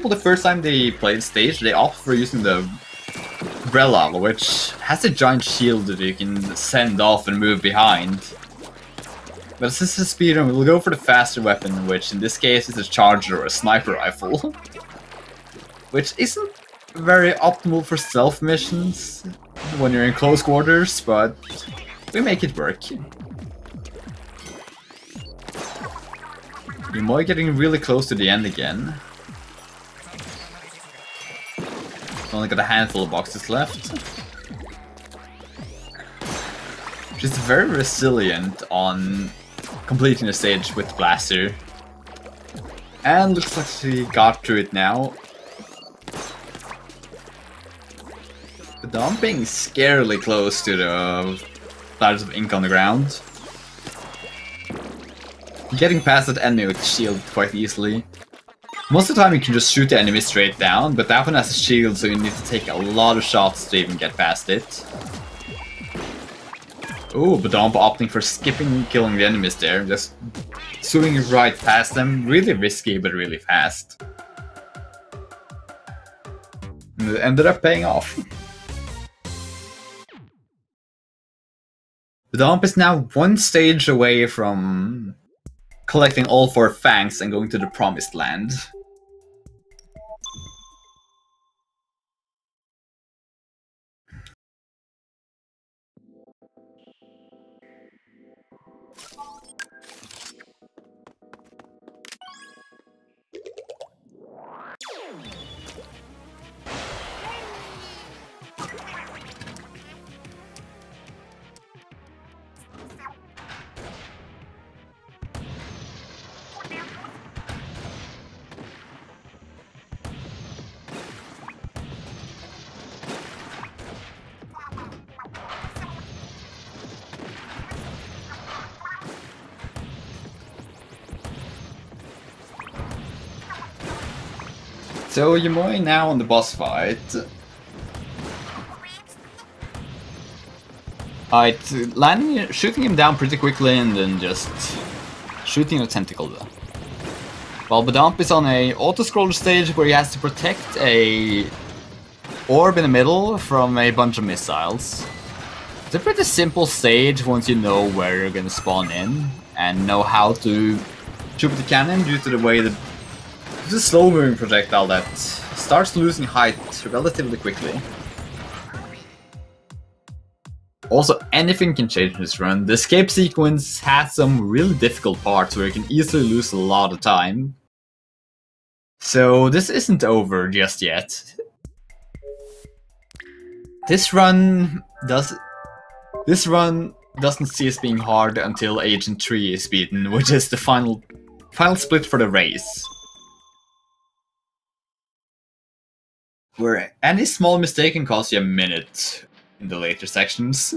the first time they play the stage, they opt for using the umbrella, which has a giant shield that you can send off and move behind. But since it's a speedrun, we'll go for the faster weapon, which in this case is a charger or a sniper rifle. Which isn't very optimal for stealth missions when you're in close quarters, but we make it work. Ymuy getting really close to the end again. Only got a handful of boxes left. She's very resilient on completing the stage with the blaster. And looks like she got through it now. Bdonp being scarily close to the splatters of ink on the ground. getting past that enemy with shield quite easily. Most of the time you can just shoot the enemy straight down, but that one has a shield, so you need to take a lot of shots to even get past it. Ooh, Bdonp opting for skipping and killing the enemies there, just zooming right past them. Really risky, but really fast. And it ended up paying off. Bdonp is now one stage away from collecting all 4 fangs and going to the Promised Land. So Ymuy now on the boss fight. Shooting him down pretty quickly and then just shooting a tentacle though. While Bdonp is on a auto-scroller stage where he has to protect a orb in the middle from a bunch of missiles. It's a pretty simple stage once you know where you're gonna spawn in and know how to shoot with the cannon due to the way that it's a slow-moving projectile that starts losing height relatively quickly. Also, anything can change in this run. The escape sequence has some really difficult parts where you can easily lose a lot of time. So this isn't over just yet. This run doesn't see us being hard until Agent 3 is beaten, which is the final split for the race. Where any small mistake can cost you a minute in the later sections.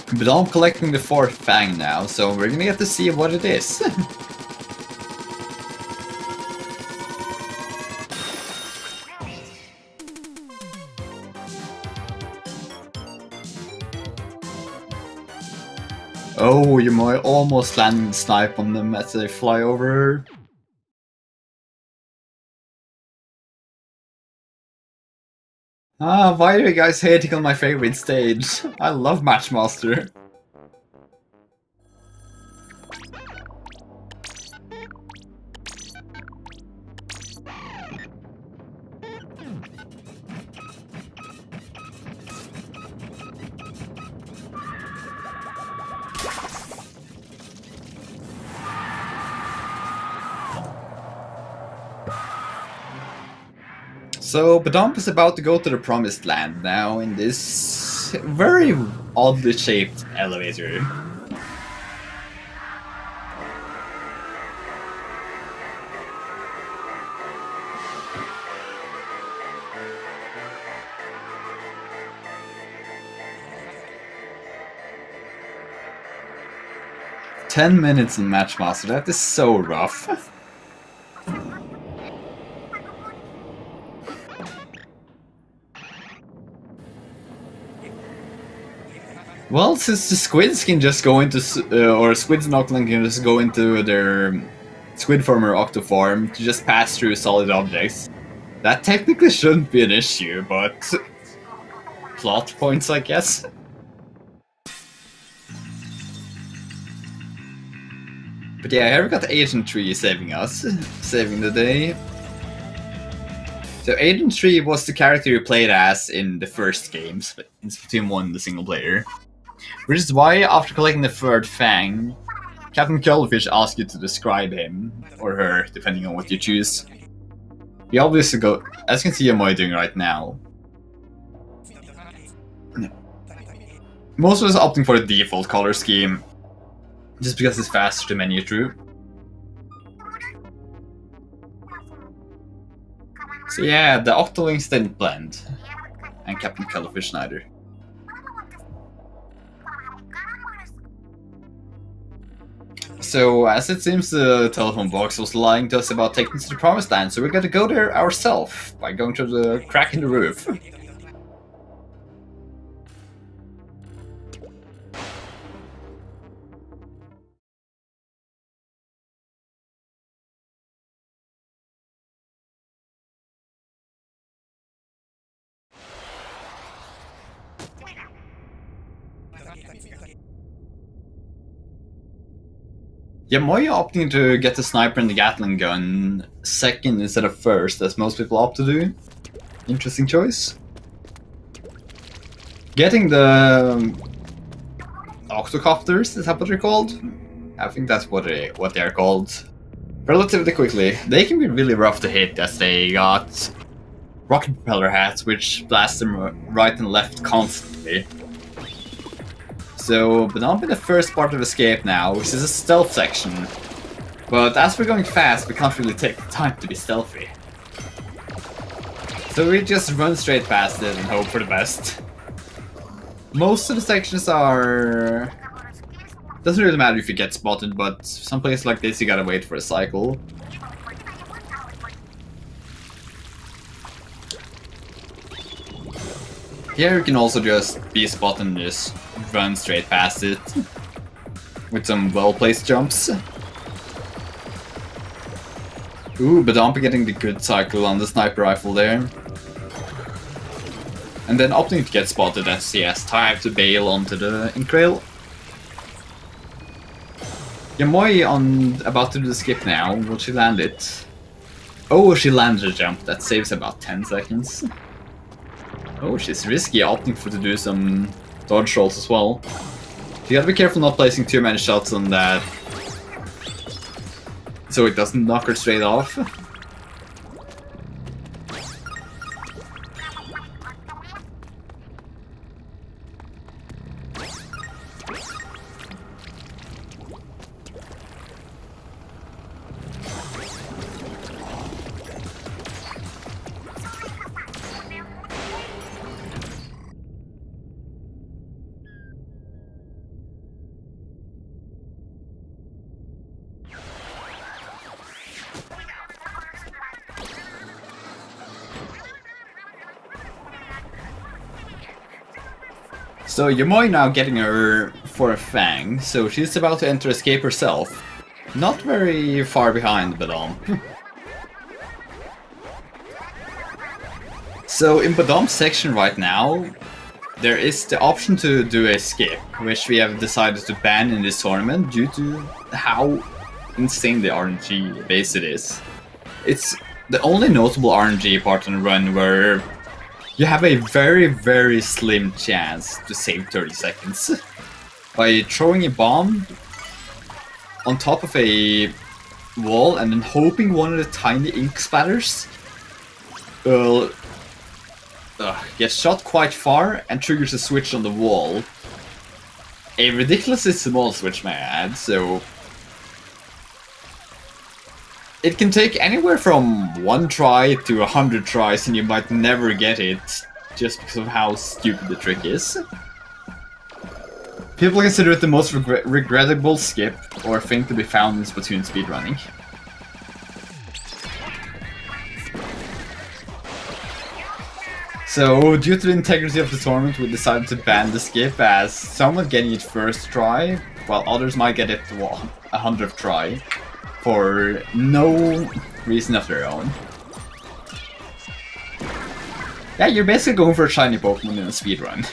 Bdonp collecting the 4th fang now, so we're gonna get to see what it is. Oh, Ymuy almost landing the snipe on them as they fly over. Ah, why are you guys hating on my favorite stage? I love Matchmaster. So, Bdonp is about to go to the Promised Land now in this very oddly shaped elevator. "10 minutes in Matchmaster, that is so rough." Well, since the squids can just go into, or squids and Octo can just go into their squid form or Octo form to just pass through solid objects, that technically shouldn't be an issue, but plot points, I guess. But yeah, here we got Agent 3 saving us, saving the day. So Agent 3 was the character you played as in the first games, in Splatoon 1, the single player. Which is why, after collecting the 3rd fang, Captain Cuttlefish asks you to describe him, or her, depending on what you choose. We obviously go, as you can see Ymuy doing right now. Most of us are opting for the default color scheme, just because it's faster to menu through. So yeah, the Octolings didn't blend. and Captain Cuttlefish neither. So, as it seems the telephone box was lying to us about taking us to the promised land, so we gotta go there ourselves by going through the crack in the roof. Ymuy opting to get the sniper and the Gatling gun second instead of first, as most people opt to do. Interesting choice. Getting the octocopters, is that what they're called? I think that's what they're called. Relatively quickly. They can be really rough to hit, as they got rocket propeller hats, which blast them right and left constantly. So, Bdonp in the first part of Escape now, which is a stealth section. But as we're going fast, we can't really take the time to be stealthy. So we just run straight past it and hope for the best. Most of the sections are... Doesn't really matter if you get spotted, but some places like this you gotta wait for a cycle. Here you can also just be spotted and just run straight past it with some well-placed jumps. Ooh, Bdonp getting the good cycle on the sniper rifle there. And then opting to get spotted as he has time to bail onto the Incrail. Ymuy about to do the skip now. Will she land it? Oh, she landed a jump. That saves about 10 seconds. Oh, she's risky, opting to do some dodge rolls as well. You gotta be careful not placing too many shots on that, so it doesn't knock her straight off. So Ymuy now getting her for a fang, so she's about to enter escape herself. Not very far behind Bdonp. So in Bdomp's section right now, there is the option to do a skip, which we have decided to ban in this tournament due to how insane the RNG base it is. It's the only notable RNG part on the run where you have a very, very slim chance to save 30 seconds by throwing a bomb on top of a wall and then hoping one of the tiny ink splatters will get shot quite far and triggers a switch on the wall. A ridiculously small switch, may I add, so it can take anywhere from 1 try to 100 tries and you might never get it, just because of how stupid the trick is. People consider it the most regrettable skip or thing to be found in Splatoon speedrunning. So, due to the integrity of the tournament, we decided to ban the skip, as someone getting it first try, while others might get it 100th try, for no reason of their own. Yeah, you're basically going for a shiny Pokemon in a speedrun.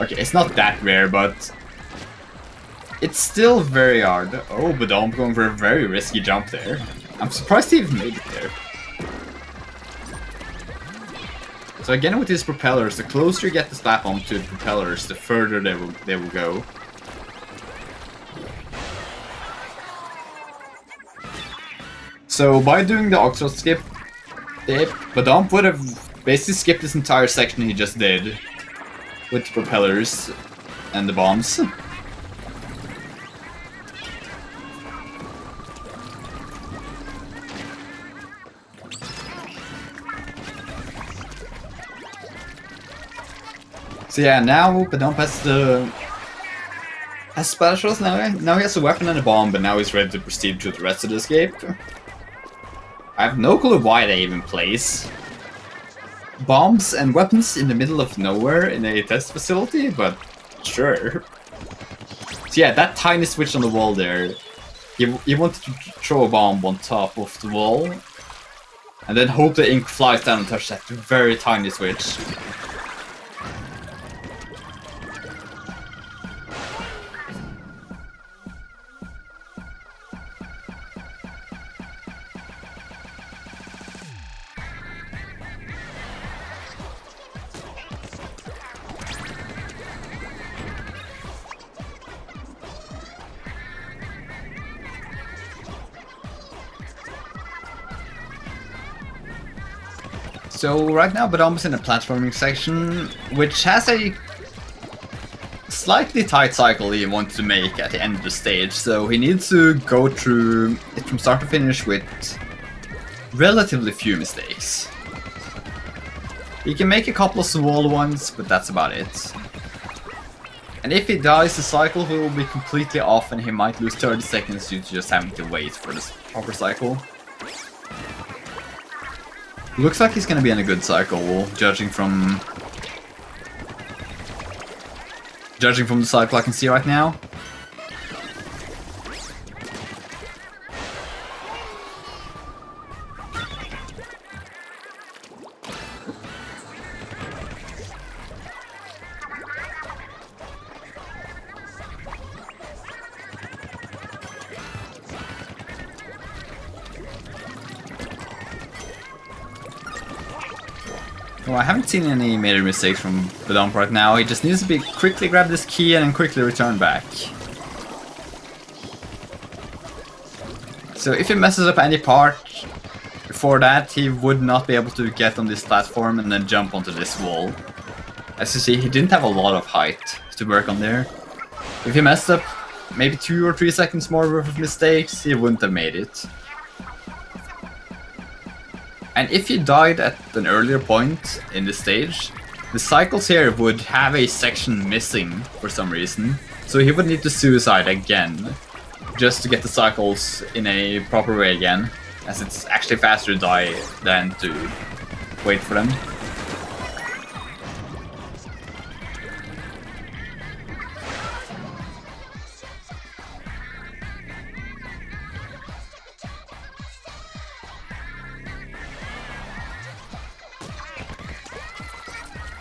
Okay, it's not that rare, but it's still very hard. Oh, Bdonp going for a very risky jump there. I'm surprised he even made it there. So again with these propellers, the closer you get the slap bomb to the propellers, the further they will go. So by doing the Octo skip, Bdonp would have basically skipped this entire section he just did with the propellers and the bombs. So yeah, now Bdonp has specials now. Now he has a weapon and a bomb, but now he's ready to proceed to the rest of the escape. I have no clue why they even place bombs and weapons in the middle of nowhere in a test facility, but sure. So yeah, that tiny switch on the wall there, you wanted to throw a bomb on top of the wall, and then hope the ink flies down and touches that very tiny switch. So right now Bdonp is in a platforming section, which has a slightly tight cycle he wants to make at the end of the stage, so he needs to go through it from start to finish with relatively few mistakes. He can make a couple of small ones, but that's about it. And if he dies, the cycle will be completely off and he might lose 30 seconds due to just having to wait for this proper cycle. Looks like he's gonna be in a good cycle, judging from the cycle I can see right now. Well, I haven't seen any major mistakes from Bdonp right now. He just needs to quickly grab this key and then quickly return back. So if he messes up any part before that, he would not be able to get on this platform and then jump onto this wall. As you see, he didn't have a lot of height to work on there. If he messed up maybe 2 or 3 seconds more worth of mistakes, he wouldn't have made it. And if he died at an earlier point in the stage, the cycles here would have a section missing for some reason, so he would need to suicide again, just to get the cycles in a proper way again, as it's actually faster to die than to wait for them.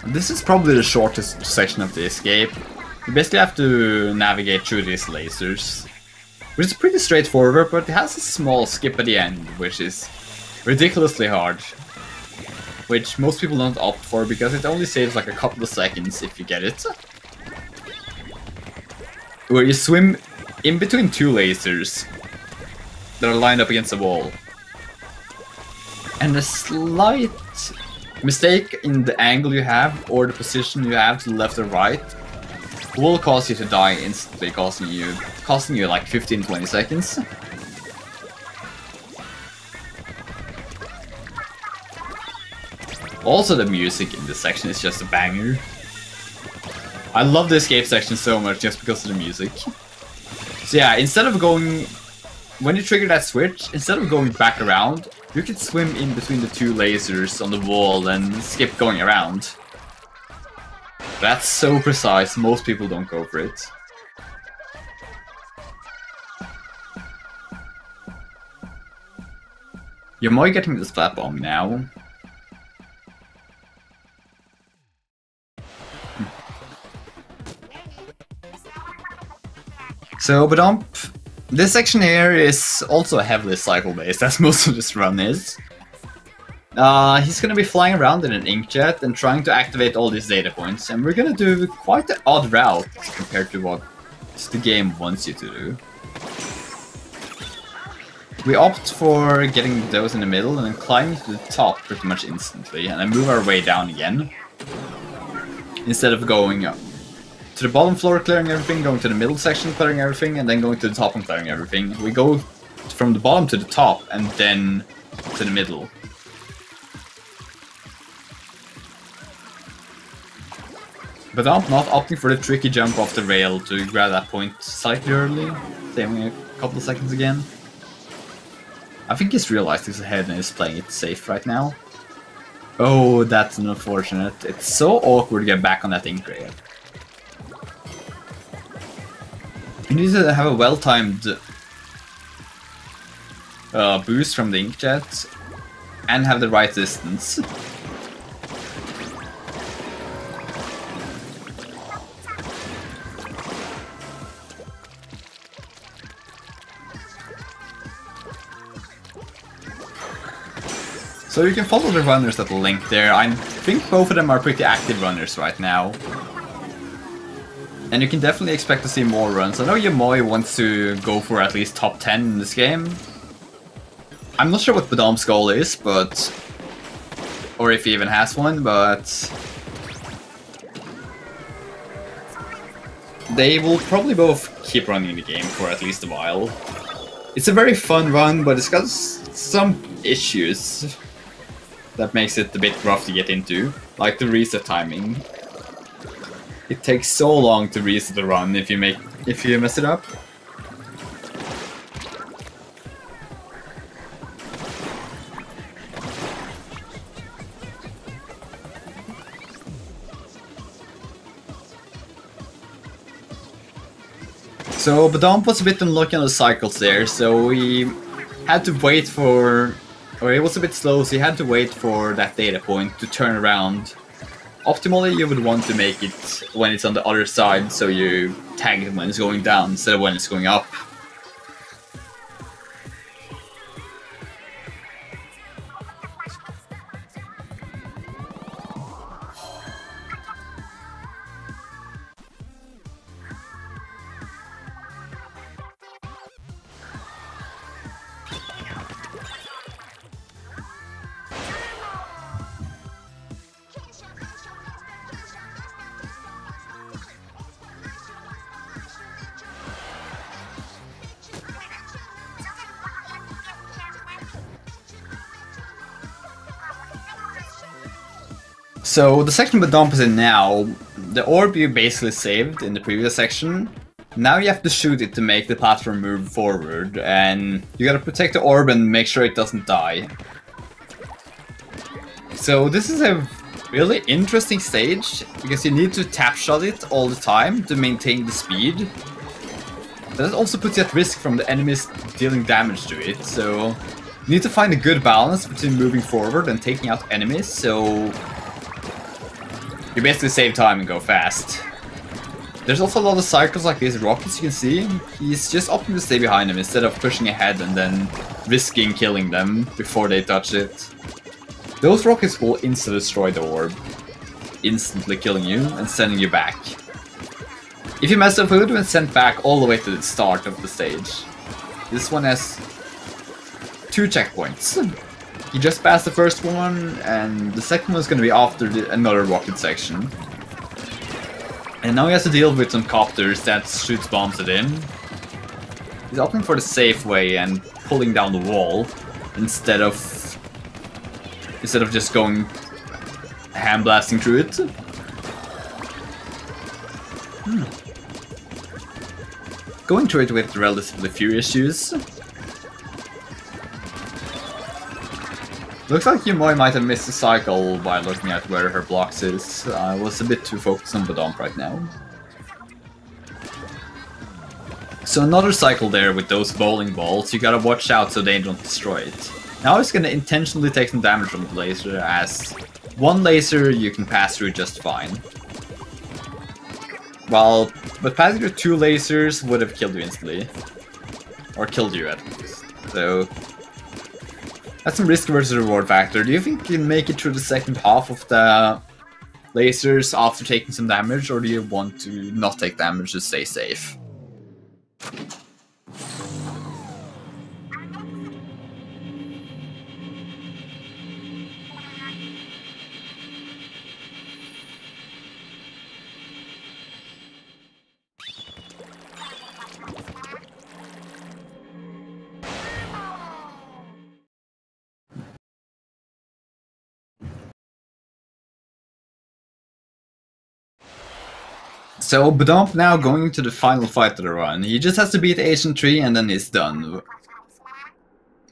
This is probably the shortest section of the escape. You basically have to navigate through these lasers, which is pretty straightforward, but it has a small skip at the end, which is ridiculously hard. Which most people don't opt for because it only saves like a couple of seconds if you get it. Where you swim in between 2 lasers that are lined up against the wall. And a slight mistake in the angle you have or the position you have to the left or right will cause you to die instantly, costing you like 15-20 seconds. Also, the music in this section is just a banger. I love the escape section so much just because of the music. So yeah, instead of going, when you trigger that switch, instead of going back around, you can swim in between the 2 lasers on the wall and skip going around. That's so precise, most people don't go for it. Ymuy getting the splat bomb now. So Bdonp, this section here is also heavily cycle based, as most of this run is. He's gonna be flying around in an inkjet and trying to activate all these data points, and we're gonna do quite an odd route compared to what the game wants you to do. We opt for getting those in the middle and then climbing to the top pretty much instantly, and then move our way down again. Instead of going up to the bottom floor clearing everything, going to the middle section clearing everything, and then going to the top and clearing everything. We go from the bottom to the top and then to the middle. Bdonp not opting for the tricky jump off the rail to grab that point slightly early, saving a couple of seconds again. I think he's realized he's ahead and is playing it safe right now. Oh, that's unfortunate. It's so awkward to get back on that inkray. You need to have a well-timed boost from the inkjet and have the right distance. So you can follow the runners that link there. I think both of them are pretty active runners right now. And you can definitely expect to see more runs. I know Ymuy wants to go for at least top 10 in this game. I'm not sure what Bdomp's goal is, but... or if he even has one, but... they will probably both keep running the game for at least a while. It's a very fun run, but it's got some issues that makes it a bit rough to get into, like the reset timing. It takes so long to reset the run if you mess it up. So Bdonp was a bit unlucky on the cycles there, so we had to wait for... or it was a bit slow, so you had to wait for that data point to turn around. Optimally, you would want to make it when it's on the other side, so you tag it when it's going down instead of when it's going up. So the section Bdonp is in now, the orb you basically saved in the previous section, now you have to shoot it to make the platform move forward, and you gotta protect the orb and make sure it doesn't die. So this is a really interesting stage, because you need to tap shot it all the time to maintain the speed. But that also puts you at risk from the enemies dealing damage to it, so you need to find a good balance between moving forward and taking out enemies, so you basically save time and go fast. There's also a lot of cycles like these rockets you can see. He's just opting to stay behind them instead of pushing ahead and then risking killing them before they touch it. Those rockets will instantly destroy the orb, instantly killing you and sending you back. If you mess up, you would have been sent back all the way to the start of the stage. This one has 2 checkpoints. You just passed the first one, and the second one is going to be after another rocket section. And now he has to deal with some copters that shoots bombs at him. He's opting for the safe way and pulling down the wall instead of just going hand blasting through it. Going through it with relatively few issues. Looks like Ymuy might have missed the cycle by looking at where her blocks is. I was a bit too focused on Bdonp right now. So another cycle there with those bowling balls, you gotta watch out so they don't destroy it. Now it's gonna intentionally take some damage from the laser, as one laser you can pass through just fine. But passing through 2 lasers would have killed you instantly. Or killed you at least. So that's some risk versus reward factor. Do you think you can make it through the second half of the lasers after taking some damage, or do you want to not take damage to stay safe? So Bdonp now going to the final fight of the run. He just has to beat Agent 3 and then he's done.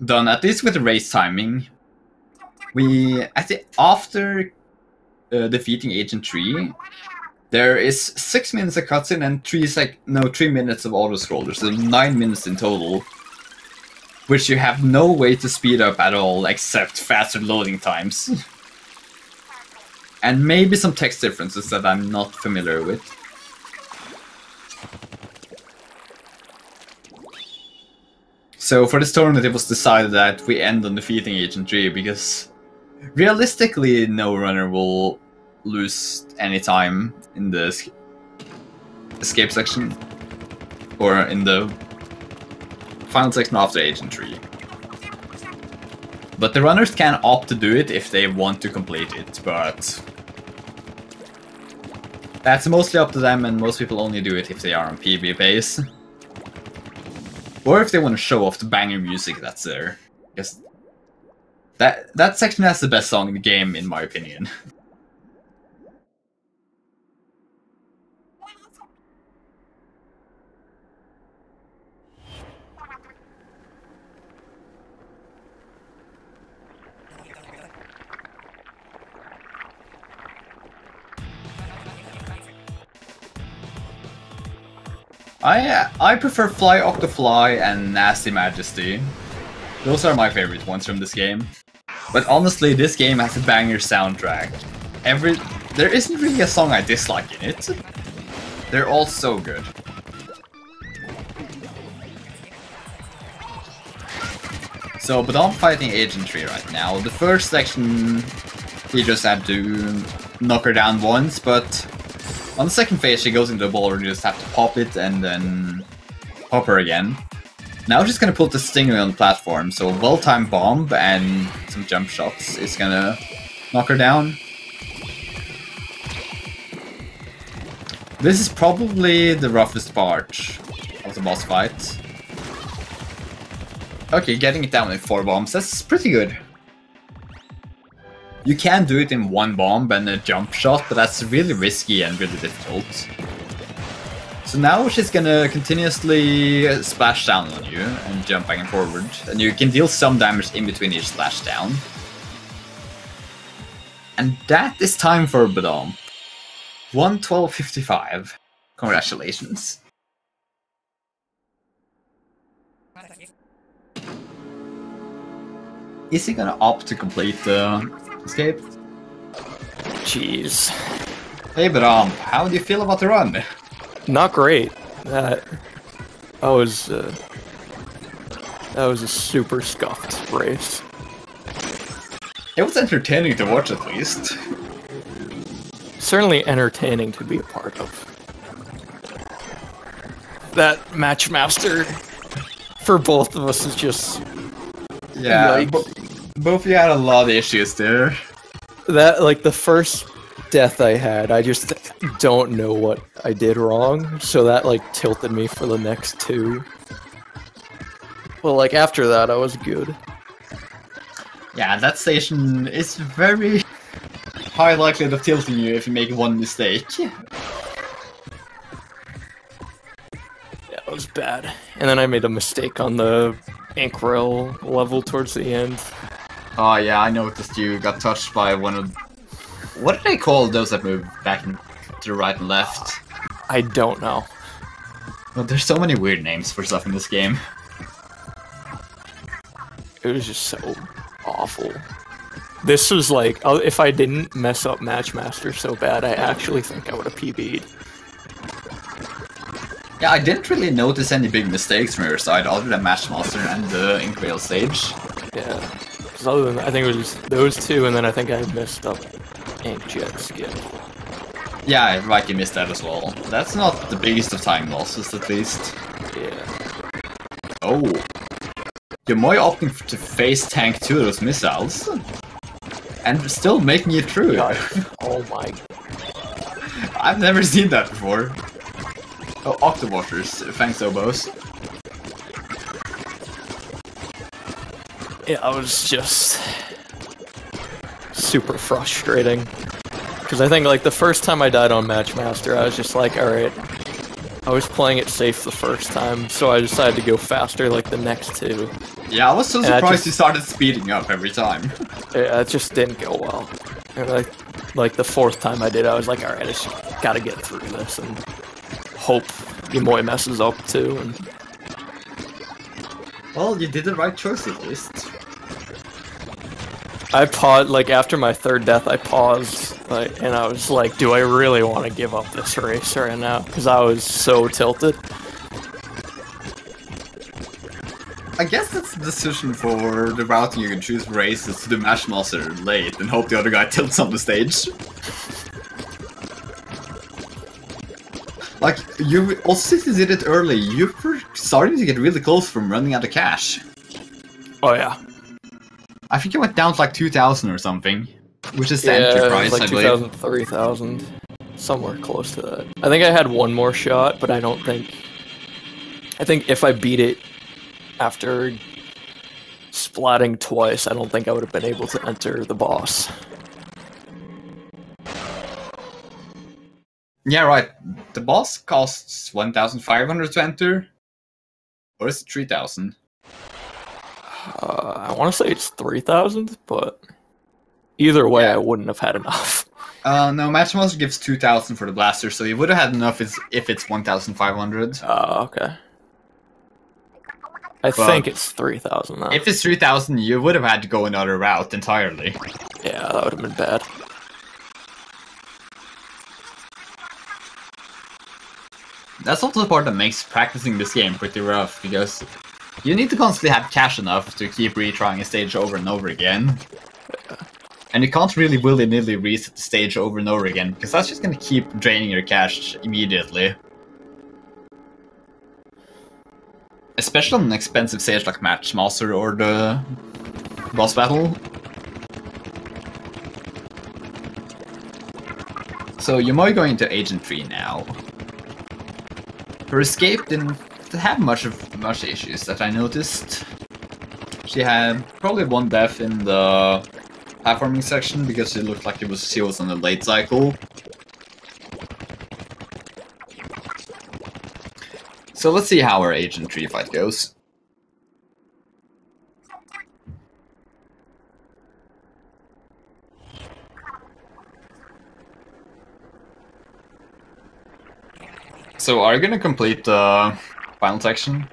Done, at least with the race timing. After defeating Agent 3, there is 6 minutes of cutscene and 3 minutes of auto-scroller, so 9 minutes in total. Which you have no way to speed up at all, except faster loading times. And maybe some text differences that I'm not familiar with. So for this tournament it was decided that we end on defeating Agent 3 because realistically no runner will lose any time in the escape section or in the final section after Agent 3. But the runners can opt to do it if they want to complete it, but that's mostly up to them, and most people only do it if they are on PB base. Or if they want to show off the banger music that's there. Because that section has the best song in the game, in my opinion. I prefer Fly, Octo Fly, and Nasty Majesty. Those are my favorite ones from this game. But honestly, this game has a banger soundtrack. There isn't really a song I dislike in it. They're all so good. So, Bdonp fighting Agent 3 right now. The first section, he just had to knock her down once, but on the second phase she goes into the ball, you just have to pop it and then pop her again. Now she's gonna put the Stinger on the platform, so a well-timed bomb and some jump shots is gonna knock her down. This is probably the roughest part of the boss fight. Okay, getting it down in 4 bombs, that's pretty good. You can do it in 1 bomb and a jump shot, but that's really risky and really difficult. So now she's gonna continuously splash down on you and jump back and forward, and you can deal some damage in between each splash down. And that is time for Bdonp. 1:12:55. Congratulations. Is he gonna opt to complete the escape? Jeez. Hey Bdonp, how do you feel about the run? Not great. That was a super scuffed race. It was entertaining to watch, at least. Certainly entertaining to be a part of. That Matchmaster for both of us is just... Yeah, both of you had a lot of issues there. That, like, the first death I had, I just don't know what I did wrong, so that, like, tilted me for the next 2. Well, like, after that, I was good. Yeah, that station is very high likelihood of tilting you if you make 1 mistake. Yeah, it was bad. And then I made a mistake on the Inkwell level towards the end. Oh yeah, I noticed you got touched by one of... What do they call those that move back to the right and left? I don't know. Well, there's so many weird names for stuff in this game. It was just so awful. This was like, if I didn't mess up Matchmaster so bad, I actually think I would have PB'd. Yeah, I didn't really notice any big mistakes from your side other than Matchmaster and the Inkwell stage. Yeah. Because other than, I think it was just those 2, and then I think I messed up Inkjet skin. Yeah, right, you missed that as well. That's not the biggest of time losses, at least. Yeah. Oh. Ymuy opting to face tank 2 of those missiles. And still making it through. Oh my... I've never seen that before. Oh, Octowashers, thanks Obos. Yeah, I was just... super frustrating. Because I think like the first time I died on Matchmaster, I was just like, alright, I was playing it safe the first time, so I decided to go faster like the next two. Yeah, I was so surprised you started speeding up every time. Yeah, it just didn't go well. And like the fourth time I did, I was like, alright, I just gotta get through this and hope Ymuy messes up too. And well, you did the right choice at least. I paused, like after my third death, I paused, like, and I was like, do I really want to give up this race right now? Because I was so tilted. I guess that's the decision for the routing you can choose races to do Matchmaster late and hope the other guy tilts on the stage. Like, you also since you did it early, you were starting to get really close from running out of cash. Oh yeah. I think you went down to like 2,000 or something, which is the entry price, like I 2,000, 3,000, somewhere close to that. I think I had one more shot, but I think if I beat it after splatting twice, I don't think I would have been able to enter the boss. Yeah, right. The boss costs 1,500 to enter, or is it 3,000? I want to say it's 3,000, but either way, I wouldn't have had enough. No, Matchmaster gives 2,000 for the blaster, so you would have had enough if it's 1,500. Oh, okay. I think it's 3,000 though. If it's 3,000, you would have had to go another route entirely. Yeah, that would have been bad. That's also the part that makes practicing this game pretty rough, because you need to constantly have cash enough to keep retrying a stage over and over again. And you can't really willy-nilly reset the stage over and over again, because that's just gonna keep draining your cash immediately. Especially on an expensive stage like Matchmaster or the boss battle. So Ymuy going to Agent 3 now. Her escape didn't have much issues that I noticed. She had probably one death in the platforming section because it looked like she was on a late cycle. So let's see how our Agent 3 fight goes. So are you gonna complete the final section?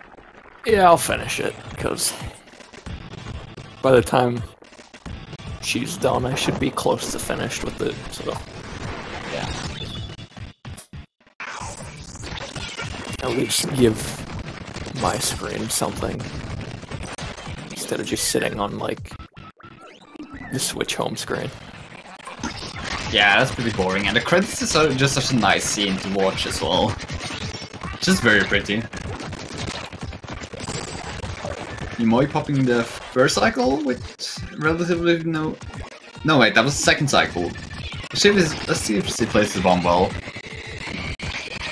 Yeah, I'll finish it, because by the time she's done, I should be close to finished with it, so Yeah. at least give my screen something, instead of just sitting on, like, the Switch home screen. Yeah, that's pretty boring, and the credits is just such a nice scene to watch as well. Just very pretty. Ymuy popping the first cycle with relatively no... No wait, that was the second cycle. Let's see if she plays the bomb well.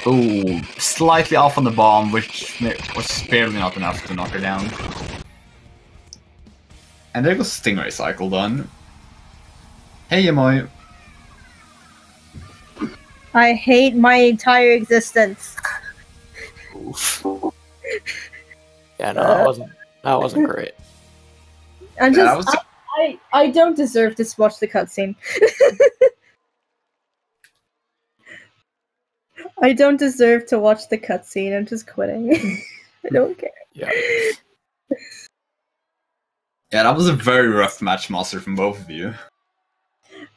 Ooh, slightly off on the bomb, which was barely not enough to knock her down. And there goes Stingray cycle done. Hey Ymuy. I hate my entire existence. Oof. Yeah, no, that wasn't great. I'm just, I don't deserve to watch the cutscene. I don't deserve to watch the cutscene. I'm just quitting. I don't care. Yeah. Yeah, that was a very rough Matchmaster from both of you.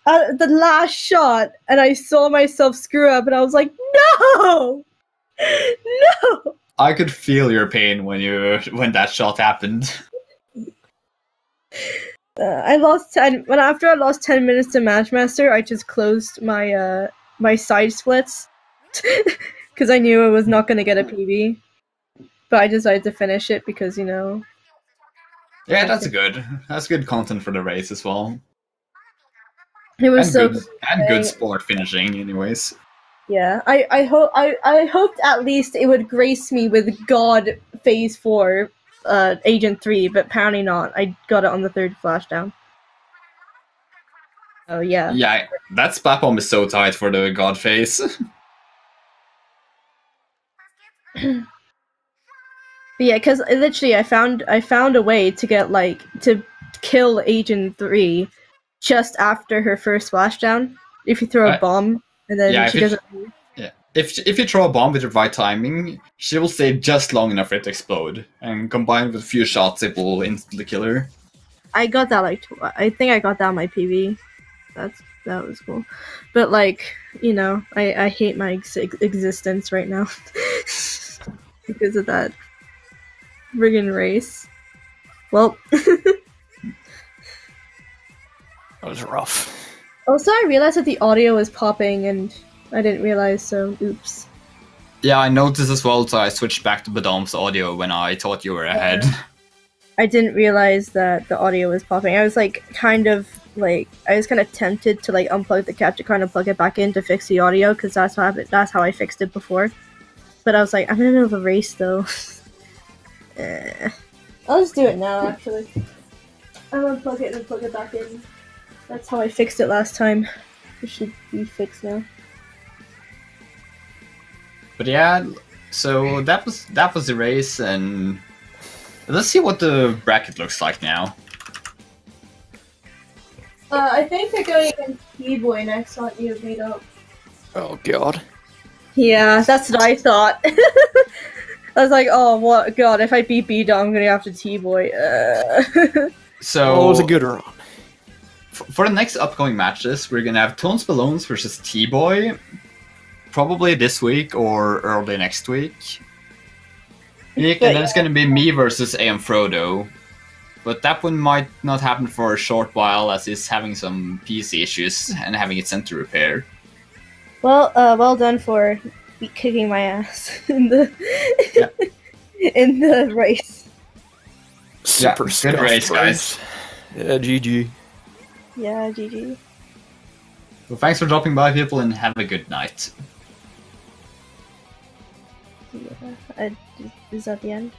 The last shot, and I saw myself screw up, and I was like, no! No! I could feel your pain when that shot happened. I lost 10. After I lost 10 minutes to Matchmaster, I just closed my my side splits because I knew I was not going to get a PB. But I decided to finish it because, you know. Yeah, that's good. That's good content for the race as well. It was and good sport finishing, anyways. Yeah, I hoped at least it would grace me with God Phase 4, Agent 3, but apparently not. I got it on the third flashdown. Oh yeah. Yeah, that Splat-Bomb is so tight for the God face. But yeah, because literally, I found a way to get to kill Agent 3 just after her first splashdown. If you throw a bomb and then Yeah, she doesn't. Yeah, if you throw a bomb with the right timing, she will stay just long enough for it to explode, and combined with a few shots, it will instantly kill her. I got that I think I got that on my PB. That was cool, but I hate my existence right now because of that friggin' race. Well, that was rough. Also, I realized that the audio was popping, and I didn't realize, so oops. Yeah, I noticed as well, so I switched back to Bdomp's audio when I thought you were ahead. I didn't realize that the audio was popping. I was kind of tempted to unplug the capture card and plug it back in to fix the audio, because that's how I fixed it before. But I was like, I'm in the middle of a race though. I'll just do it now, actually. I'll unplug it and plug it back in. That's how I fixed it last time. It should be fixed now. But yeah, so that was the race, and let's see what the bracket looks like now. I think they're going against T-Boy next, aren't you, Bdonp? Oh god. Yeah, that's what I thought. I was like, oh, what? God, if I beat Bdonp, I'm gonna have to T-Boy. So it was a good run. For the next upcoming matches, we're gonna have Tones Balloons versus T-Boy, probably this week or early next week. And then it's gonna be me versus AM Frodo, but that one might not happen for a short while as he's having some PC issues and having it sent to repair. Well, well done for kicking my ass in the in the race. Super good race, guys. Yeah, GG. Yeah, GG. Well, thanks for dropping by, people, and have a good night. Yeah, is that the end?